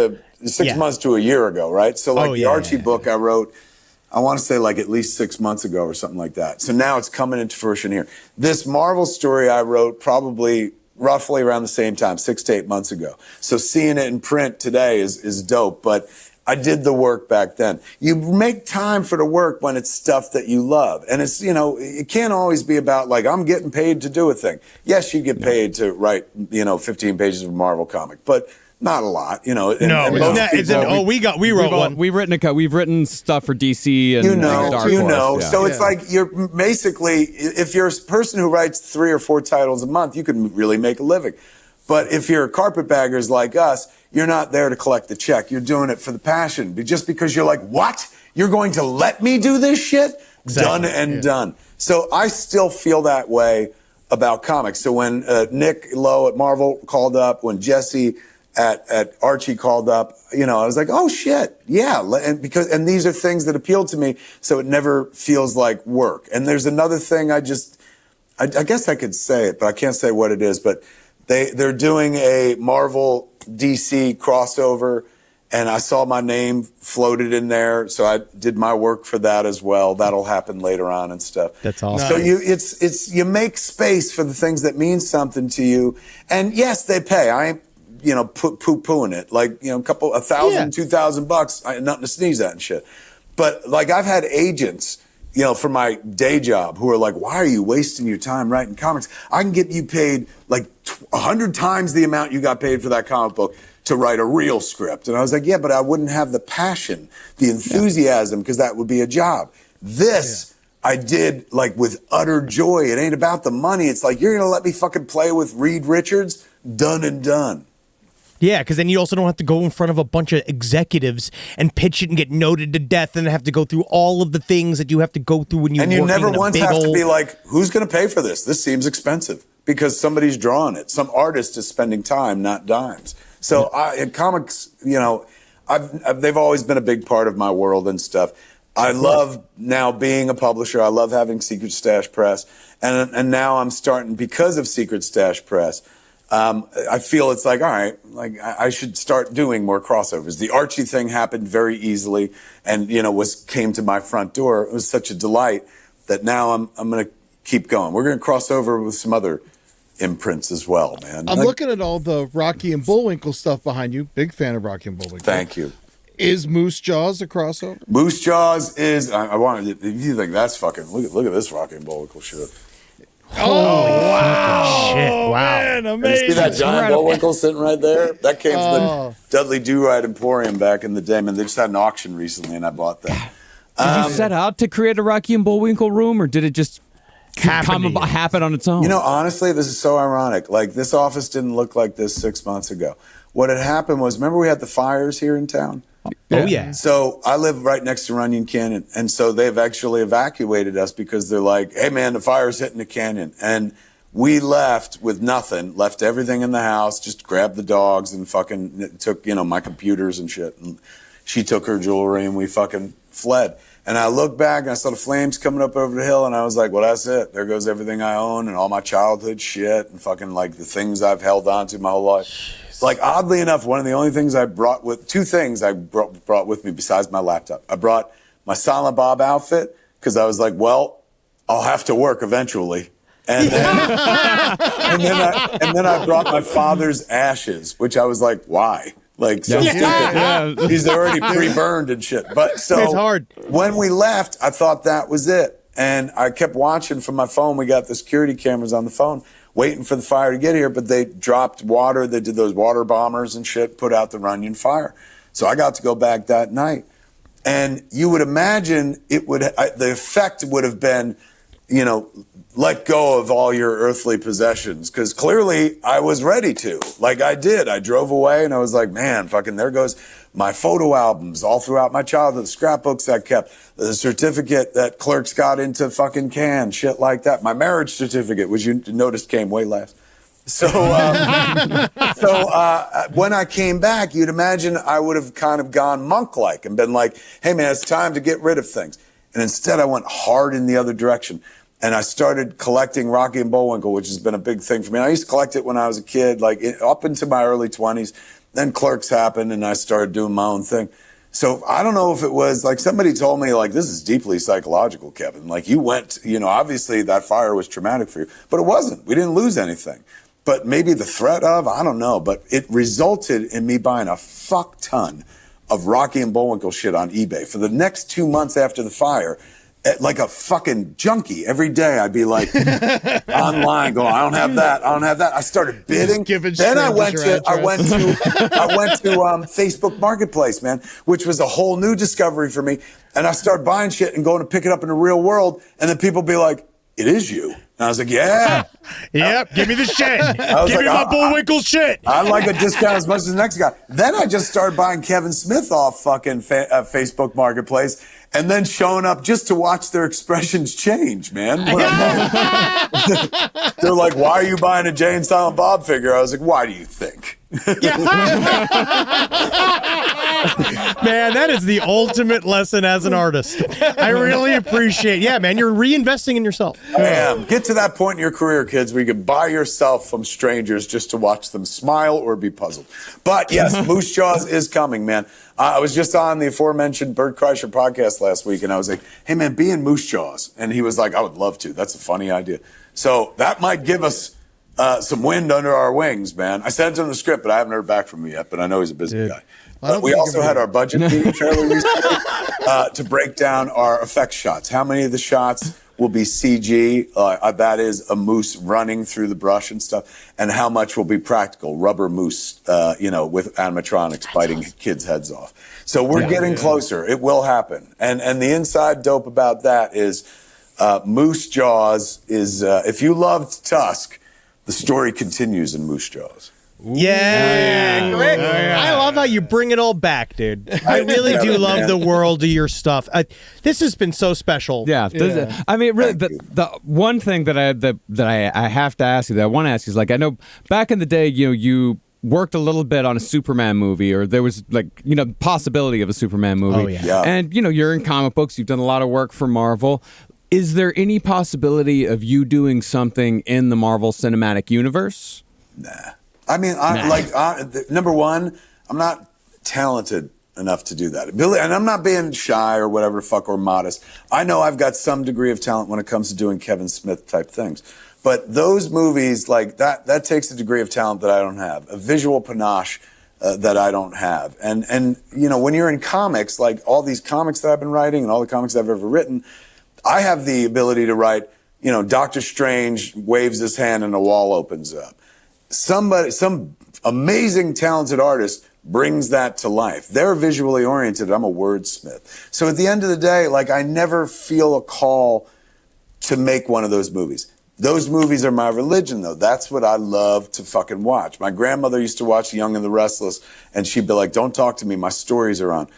months to a year ago, right? So like the Archie book I wrote, I want to say like at least 6 months ago or something like that. So now it's coming into fruition here. This Marvel story I wrote probably roughly around the same time, 6 to 8 months ago. So seeing it in print today is dope, but I did the work back then. You make time for the work when it's stuff that you love. And it's, it can't always be about like, I'm getting paid to do a thing. Yes, you get paid to write, 15 pages of a Marvel comic, but not a lot, we wrote one. We've written stuff for DC and Dark Horse. Yeah. So it's like you're basically, if you're a person who writes 3 or 4 titles a month, you can really make a living. But if you're carpetbaggers like us, you're not there to collect the check. You're doing it for the passion. But just because you're like, what? You're going to let me do this shit? Exactly. Done and done. So I still feel that way about comics. So when Nick Lowe at Marvel called up, when Jesse at Archie called up, I was like, oh shit, yeah. And these are things that appeal to me, so it never feels like work. And there's another thing I guess I could say it, but I can't say what it is, but they're doing a Marvel DC crossover, and I saw my name floated in there, so I did my work for that as well. That'll happen later on and stuff. That's awesome. So you make space for the things that mean something to you, and yes, they pay. I ain't poo-pooing it. Like, $1,000, $2,000, nothing to sneeze at and shit. But like, I've had agents, for my day job who are like, why are you wasting your time writing comics? I can get you paid like 100 times the amount you got paid for that comic book to write a real script. And I was like, yeah, but I wouldn't have the passion, the enthusiasm, because that would be a job. This I did like with utter joy. It ain't about the money. It's like, you're going to let me fucking play with Reed Richards? Done and done. Yeah, because then you also don't have to go in front of a bunch of executives and pitch it and get noted to death and have to go through all of the things that you have to go through when you're working. And you never once have to be like, who's going to pay for this? This seems expensive, because somebody's drawing it. Some artist is spending time, not dimes. So in comics, they've always been a big part of my world and stuff. I love now being a publisher. I love having Secret Stash Press. And now I'm starting, because of Secret Stash Press, I feel it's like, all right, like I should start doing more crossovers. The Archie thing happened very easily, and came to my front door. It was such a delight that now I'm going to keep going. We're going to cross over with some other imprints as well, man. I'm looking at all the Rocky and Bullwinkle stuff behind you. Big fan of Rocky and Bullwinkle. Thank you. Is Moose Jaws a crossover? Moose Jaws is. I wanted. If you think that's fucking, look at this Rocky and Bullwinkle shit. Wow! Shit! Wow! Man, amazing. You see that giant Bullwinkle sitting right there? That came from the Dudley Do-Right Emporium back in the day. Man, they just had an auction recently, and I bought that. Did you set out to create a Rocky and Bullwinkle room, or did it just happen on its own? Honestly, this is so ironic. Like, this office didn't look like this 6 months ago. What had happened was, remember we had the fires here in town? Oh, yeah. So I live right next to Runyon Canyon. And so they've actually evacuated us because they're like, hey, man, the fire's hitting the canyon. And we left with nothing, left everything in the house, just grabbed the dogs and fucking took, my computers and shit. And she took her jewelry and we fucking fled. And I looked back and I saw the flames coming up over the hill and I was like, well, that's it. There goes everything I own and all my childhood shit and fucking like the things I've held on to my whole life. Like, oddly enough, one of the only things I brought with, two things I brought with me besides my laptop. I brought my Silent Bob outfit because I was like, well, I'll have to work eventually. And then, and then I brought my father's ashes, which I was like, why? Like, so stupid. He's already pre-burned and shit. But so it's hard. When we left, I thought that was it. And I kept watching from my phone. We got the security cameras on the phone, waiting for the fire to get here. But they dropped water. They did those water bombers and shit, put out the Runyon fire. So I got to go back that night. And you would imagine the effect would have been, you know, let go of all your earthly possessions. Because clearly I was ready to. Like I did. I drove away and I was like, man, fucking there goes my photo albums all throughout my childhood, the scrapbooks I kept, the certificate that Clerks got into fucking cans, shit like that. My marriage certificate, which you noticed came way last. So, when I came back, you'd imagine I would have kind of gone monk-like and been like, hey man, it's time to get rid of things. And instead I went hard in the other direction. And I started collecting Rocky and Bullwinkle, which has been a big thing for me. I used to collect it when I was a kid, like up into my early 20s. Then Clerks happened and I started doing my own thing. So I don't know if it was like somebody told me like, this is deeply psychological, Kevin. Like you went, you know, obviously that fire was traumatic for you, but it wasn't. We didn't lose anything. But maybe the threat of, I don't know, but it resulted in me buying a fuck ton of Rocky and Bullwinkle shit on eBay. For the next 2 months after the fire, like a fucking junkie, every day I'd be like online going, I don't have that. I started bidding. Then I went to Facebook Marketplace, man, which was a whole new discovery for me. And I started buying shit and going to pick it up in the real world. And then people be like, it is you. And I was like, yeah. Yep, give me the shit. Give me my Bullwinkle shit. I like a discount as much as the next guy. Then I just started buying Kevin Smith off fucking Facebook Marketplace and then showing up just to watch their expressions change, man. They're like, why are you buying a Jay and Silent Bob figure? I was like, why do you think? Man, that is the ultimate lesson as an artist. I really appreciate. Yeah, man, you're reinvesting in yourself. I am. Get to that point in your career, kids, where you can buy yourself from strangers just to watch them smile or be puzzled. But yes, Moose Jaws is coming, man. I was just on the aforementioned Bert Kreischer podcast last week, and I was like, hey, man, be in Moose Jaws. And he was like, I would love to. That's a funny idea. So that might give us some wind under our wings, man. I sent him the script, but I haven't heard back from him yet, but I know he's a busy guy. We also had our budget meeting fairly recently to break down our effect shots. How many of the shots will be CG, that is a moose running through the brush and stuff, and how much will be practical, rubber moose, with animatronics biting kids' heads off. So we're getting closer. It will happen. And the inside dope about that is Moose Jaws is, if you loved Tusk, the story continues in Moose Jaws. Yeah, great. I love how you bring it all back, dude. I really do love the world of your stuff. This has been so special. Yeah, I mean, really, the one thing that I have to ask you, that I want to ask you is, like, I know back in the day, you worked a little bit on a Superman movie, or there was possibility of a Superman movie. Oh, yeah. And you're in comic books. You've done a lot of work for Marvel. Is there any possibility of you doing something in the Marvel Cinematic Universe? Nah. I mean, number one, I'm not talented enough to do that. And I'm not being shy or whatever the fuck, or modest. I know I've got some degree of talent when it comes to doing Kevin Smith type things. But those movies, like that takes a degree of talent that I don't have, a visual panache that I don't have. And when you're in comics, like all these comics that I've been writing and all the comics I've ever written, I have the ability to write, Doctor Strange waves his hand and a wall opens up. Some amazing talented artist brings that to life. They're visually oriented. I'm a wordsmith. So at the end of the day, like, I never feel a call to make one of those movies. Those movies are my religion, though. That's what I love to fucking watch. My grandmother used to watch Young and the Restless, and she'd be like, don't talk to me. My stories are on.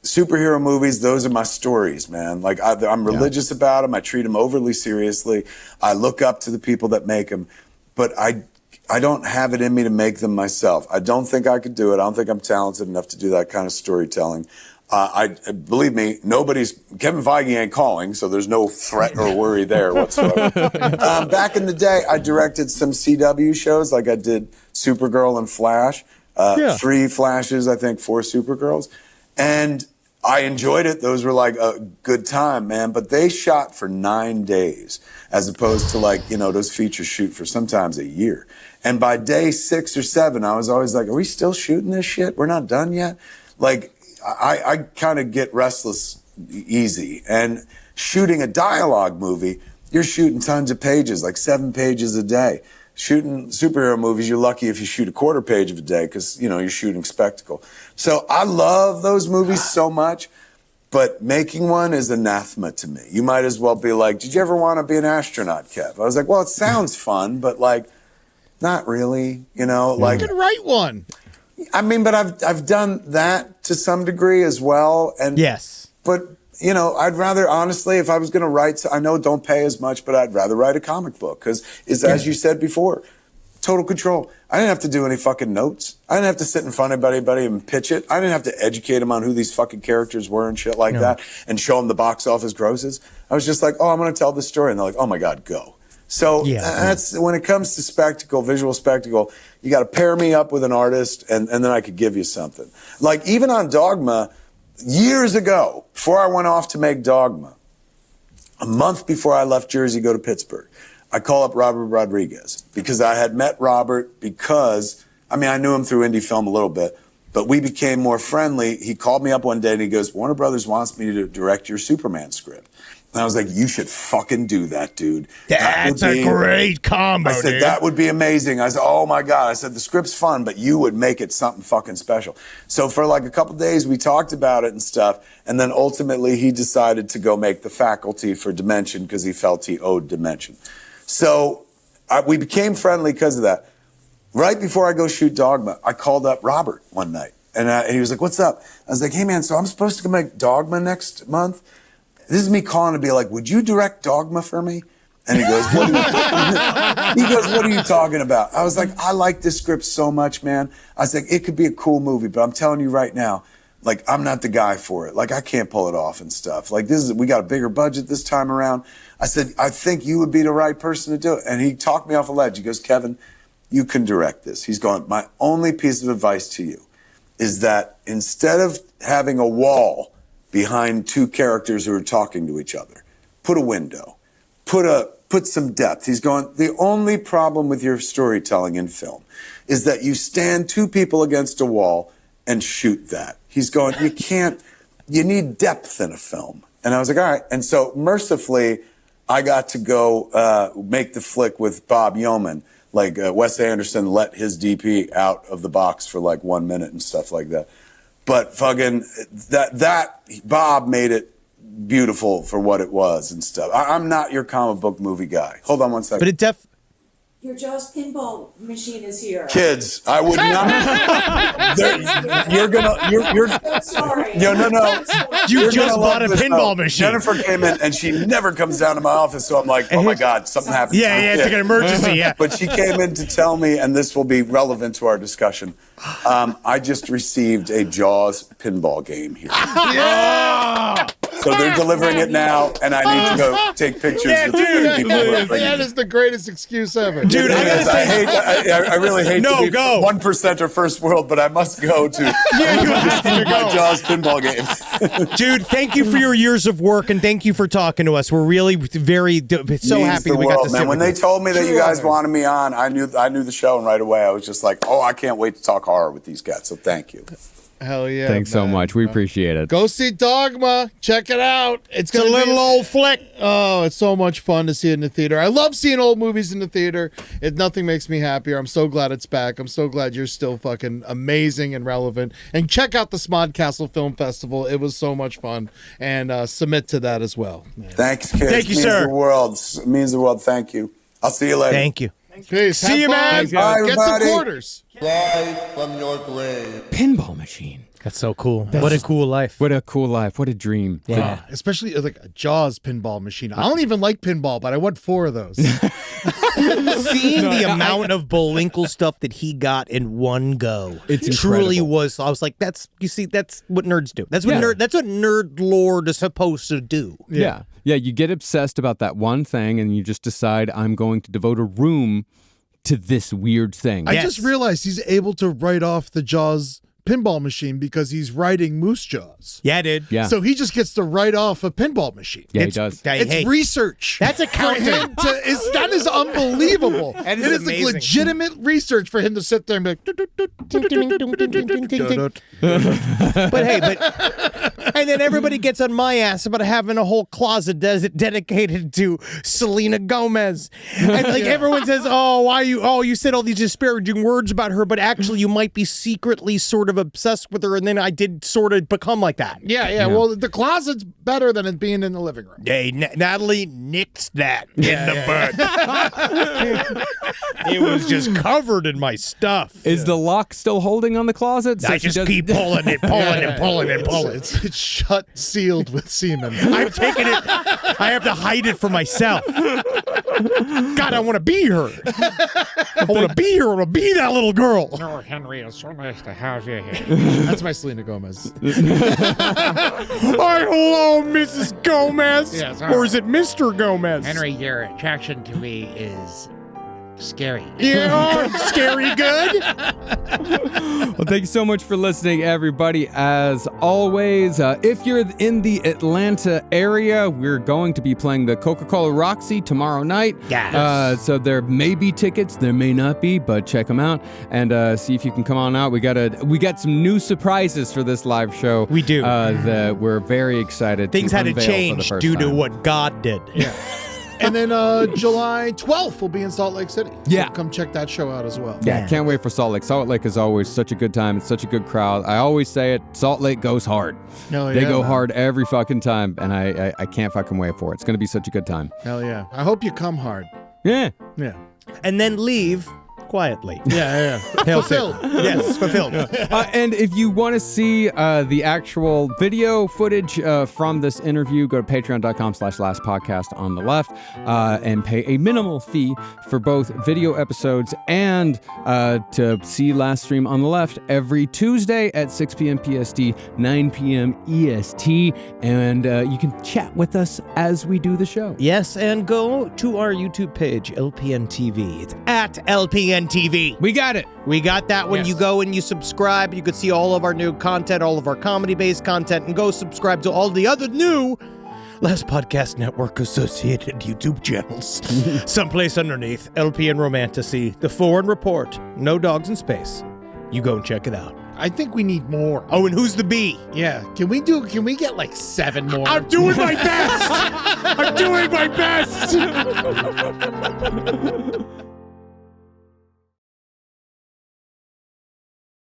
Superhero movies, those are my stories, man. Like, I'm religious about them. I treat them overly seriously. I look up to the people that make them. But I don't have it in me to make them myself. I don't think I could do it. I don't think I'm talented enough to do that kind of storytelling. Believe me, Kevin Feige ain't calling, so there's no threat or worry there whatsoever. Back in the day, I directed some CW shows, like I did Supergirl and Flash. 3 Flashes, I think 4 Supergirls. And I enjoyed it. Those were like a good time, man. But they shot for 9 days as opposed to like, those features shoot for sometimes a year. And by day 6 or 7, I was always like, are we still shooting this shit? We're not done yet? Like, I kind of get restless easy. And shooting a dialogue movie, you're shooting tons of pages, like 7 pages a day. Shooting superhero movies, you're lucky if you shoot a quarter page of a day because, you're shooting spectacle. So I love those movies so much, but making one is anathema to me. You might as well be like, did you ever want to be an astronaut, Kev? I was like, well, it sounds fun, but like, not really, like. You could write one. I mean, but I've done that to some degree as well. And yes. But, I'd rather, honestly, if I was going to write, I know don't pay as much, but I'd rather write a comic book because, as you said before, total control. I didn't have to do any fucking notes. I didn't have to sit in front of anybody and pitch it. I didn't have to educate them on who these fucking characters were and shit like that and show them the box office grosses. I was just like, oh, I'm going to tell this story. And they're like, oh, my God, go. So that's when it comes to spectacle, visual spectacle, you got to pair me up with an artist and then I could give you something. Like even on Dogma, years ago, before I went off to make Dogma, a month before I left Jersey to go to Pittsburgh, I call up Robert Rodriguez because I had met Robert because, I knew him through indie film a little bit, but we became more friendly. He called me up one day and he goes, Warner Brothers wants me to direct your Superman script. And I was like, you should fucking do that, dude. That's a great combo, I said, dude. that would be amazing. I said, oh my God. I said, the script's fun, but you would make it something fucking special. So for like a couple days, we talked about it and stuff. And then ultimately he decided to go make The Faculty for Dimension because he felt he owed Dimension. So we became friendly because of that. Right before I go shoot Dogma, I called up Robert one night. And he was like, what's up? I was like, hey man, so I'm supposed to go make Dogma next month. This is me calling to be like, would you direct Dogma for me? And he goes, what are you talking about? I was like, I like this script so much, man. I was like, it could be a cool movie, but I'm telling you right now, like, I'm not the guy for it. Like, I can't pull it off and stuff. Like, we got a bigger budget this time around. I said, I think you would be the right person to do it. And he talked me off a ledge. He goes, Kevin, you can direct this. He's going, my only piece of advice to you is that instead of having a wall behind 2 characters who are talking to each other, put a window, put some depth. He's going, the only problem with your storytelling in film is that you stand 2 people against a wall and shoot that. He's going, you need depth in a film. And I was like, all right. And so mercifully, I got to go make the flick with Bob Yeoman. Like Wes Anderson let his DP out of the box for like 1 minute and stuff like that. But fucking that Bob made it beautiful for what it was and stuff. I'm not your comic book movie guy. Hold on one second. But your Jaws pinball machine is here. Kids, I would not. You're So sorry. No. You You're just gonna bought a love this, pinball though. machine. Jennifer came in and she never comes down to my office, so I'm like, oh my God, something happened. Yeah, it's like an emergency, yeah. But she came in to tell me, and this will be relevant to our discussion. I just received a Jaws pinball game here. Yeah! So they're delivering it now, and I need to go take pictures with the people who are bringing That it. is the greatest excuse ever. Dude, I gotta say, I really hate No, to be go. 1% or first world, but I must go to you have to my go. Jaws pinball game. Dude, thank you for your years of work and thank you for talking to us. We're really very so Means happy the that we got world, to man. sit When with they you. told me that you True guys honor. wanted me on, I knew the show, and right away I was just like, oh, I can't wait to talk horror with these guys. So thank you. Hell yeah. Thanks so man. much. We appreciate it. Go see Dogma. Check it out. It's It's a gonna little be, old flick. Oh, it's so much fun to see it in the theater. I love seeing old movies in the theater. Nothing makes me happier. I'm so glad it's back. I'm so glad you're still fucking amazing and relevant. And check out the Smodcastle Film Festival. It was so much fun. And submit to that as well. Man. Thanks, kids. Thank you, Means sir. The world. It means the world. Thank you. I'll see you later. Thank you. Peace. See Have you, fun. man. Bye, Get some everybody. quarters. Rise from your grave. Pinball machine. That's so cool. What a cool life. What a cool life. What a dream. Yeah. Especially like a Jaws pinball machine. I don't even like pinball, but I want 4 of those. Seeing the amount of Bullwinkle stuff that he got in one go, It's truly incredible. was. I was like, that's what nerds do. That's what nerd lord is supposed to do. Yeah. Yeah, you get obsessed about that one thing and you just decide I'm going to devote a room to this weird thing. I just realized he's able to write off the Jaws pinball machine because he's writing Moose Jaws. Yeah, dude. Yeah. So he just gets to write off a pinball machine. Yeah, he does. It's research. That's For accounting. him that is unbelievable. That is it is amazing. like legitimate research for him to sit there and be like, But hey, and then everybody gets on my ass about having a whole closet dedicated to Selena Gomez, and like everyone says, you said all these disparaging words about her, but actually you might be secretly sort of obsessed with her, and then I did sort of become like that. yeah. Well, the closet's better than it being in the living room. Hey, Natalie nixed that in the bud. It was just covered in my stuff. Is the lock still holding on the closet? I just keep pulling it. It's shut, sealed with semen. I'm taking it. I have to hide it for myself. God, I want to be her. I want to be her. I want to be that little girl. Oh, Henry, it's so nice to have you here. That's my Selena Gomez. Hi, hello, Mrs. Gomez. Yes, or is it Mr. Gomez? Henry, your attraction to me is scary. Yeah, scary good. Well, thank you so much for listening, everybody. As always, if you're in the Atlanta area, we're going to be playing the Coca-Cola Roxy tomorrow night. Yes. So there may be tickets, there may not be, but check them out and see if you can come on out. We got some new surprises for this live show. We do. That we're very excited. Things to had to unveil for the change first due to time. what God did. Yeah. And then July 12th will be in Salt Lake City. Yeah. So come check that show out as well. Yeah, can't wait for Salt Lake. Salt Lake is always such a good time. It's such a good crowd. I always say it, Salt Lake goes hard. Hell They yeah, go man. hard every fucking time, and I can't fucking wait for it. It's going to be such a good time. Hell yeah. I hope you come hard. Yeah. Yeah. And then leave quietly. Yeah. Fulfilled. Yes, fulfilled. And if you want to see the actual video footage from this interview, go to patreon.com/lastpodcast on the left and pay a minimal fee for both video episodes and to see Last Stream on the left every Tuesday at 6 p.m. PST, 9 p.m. EST. And you can chat with us as we do the show. Yes, and go to our YouTube page, LPN TV. It's at LPN TV. We got it. We got that when Yes. you go and you subscribe. You can see all of our new content, all of our comedy-based content, and go subscribe to all the other new Last Podcast Network associated YouTube channels. Someplace underneath, LPN Romantasy, The Foreign Report, No Dogs in Space. You go and check it out. I think we need more. Oh, and who's the bee? Yeah. Can we get like 7 more? I'm doing my best! I'm doing my best!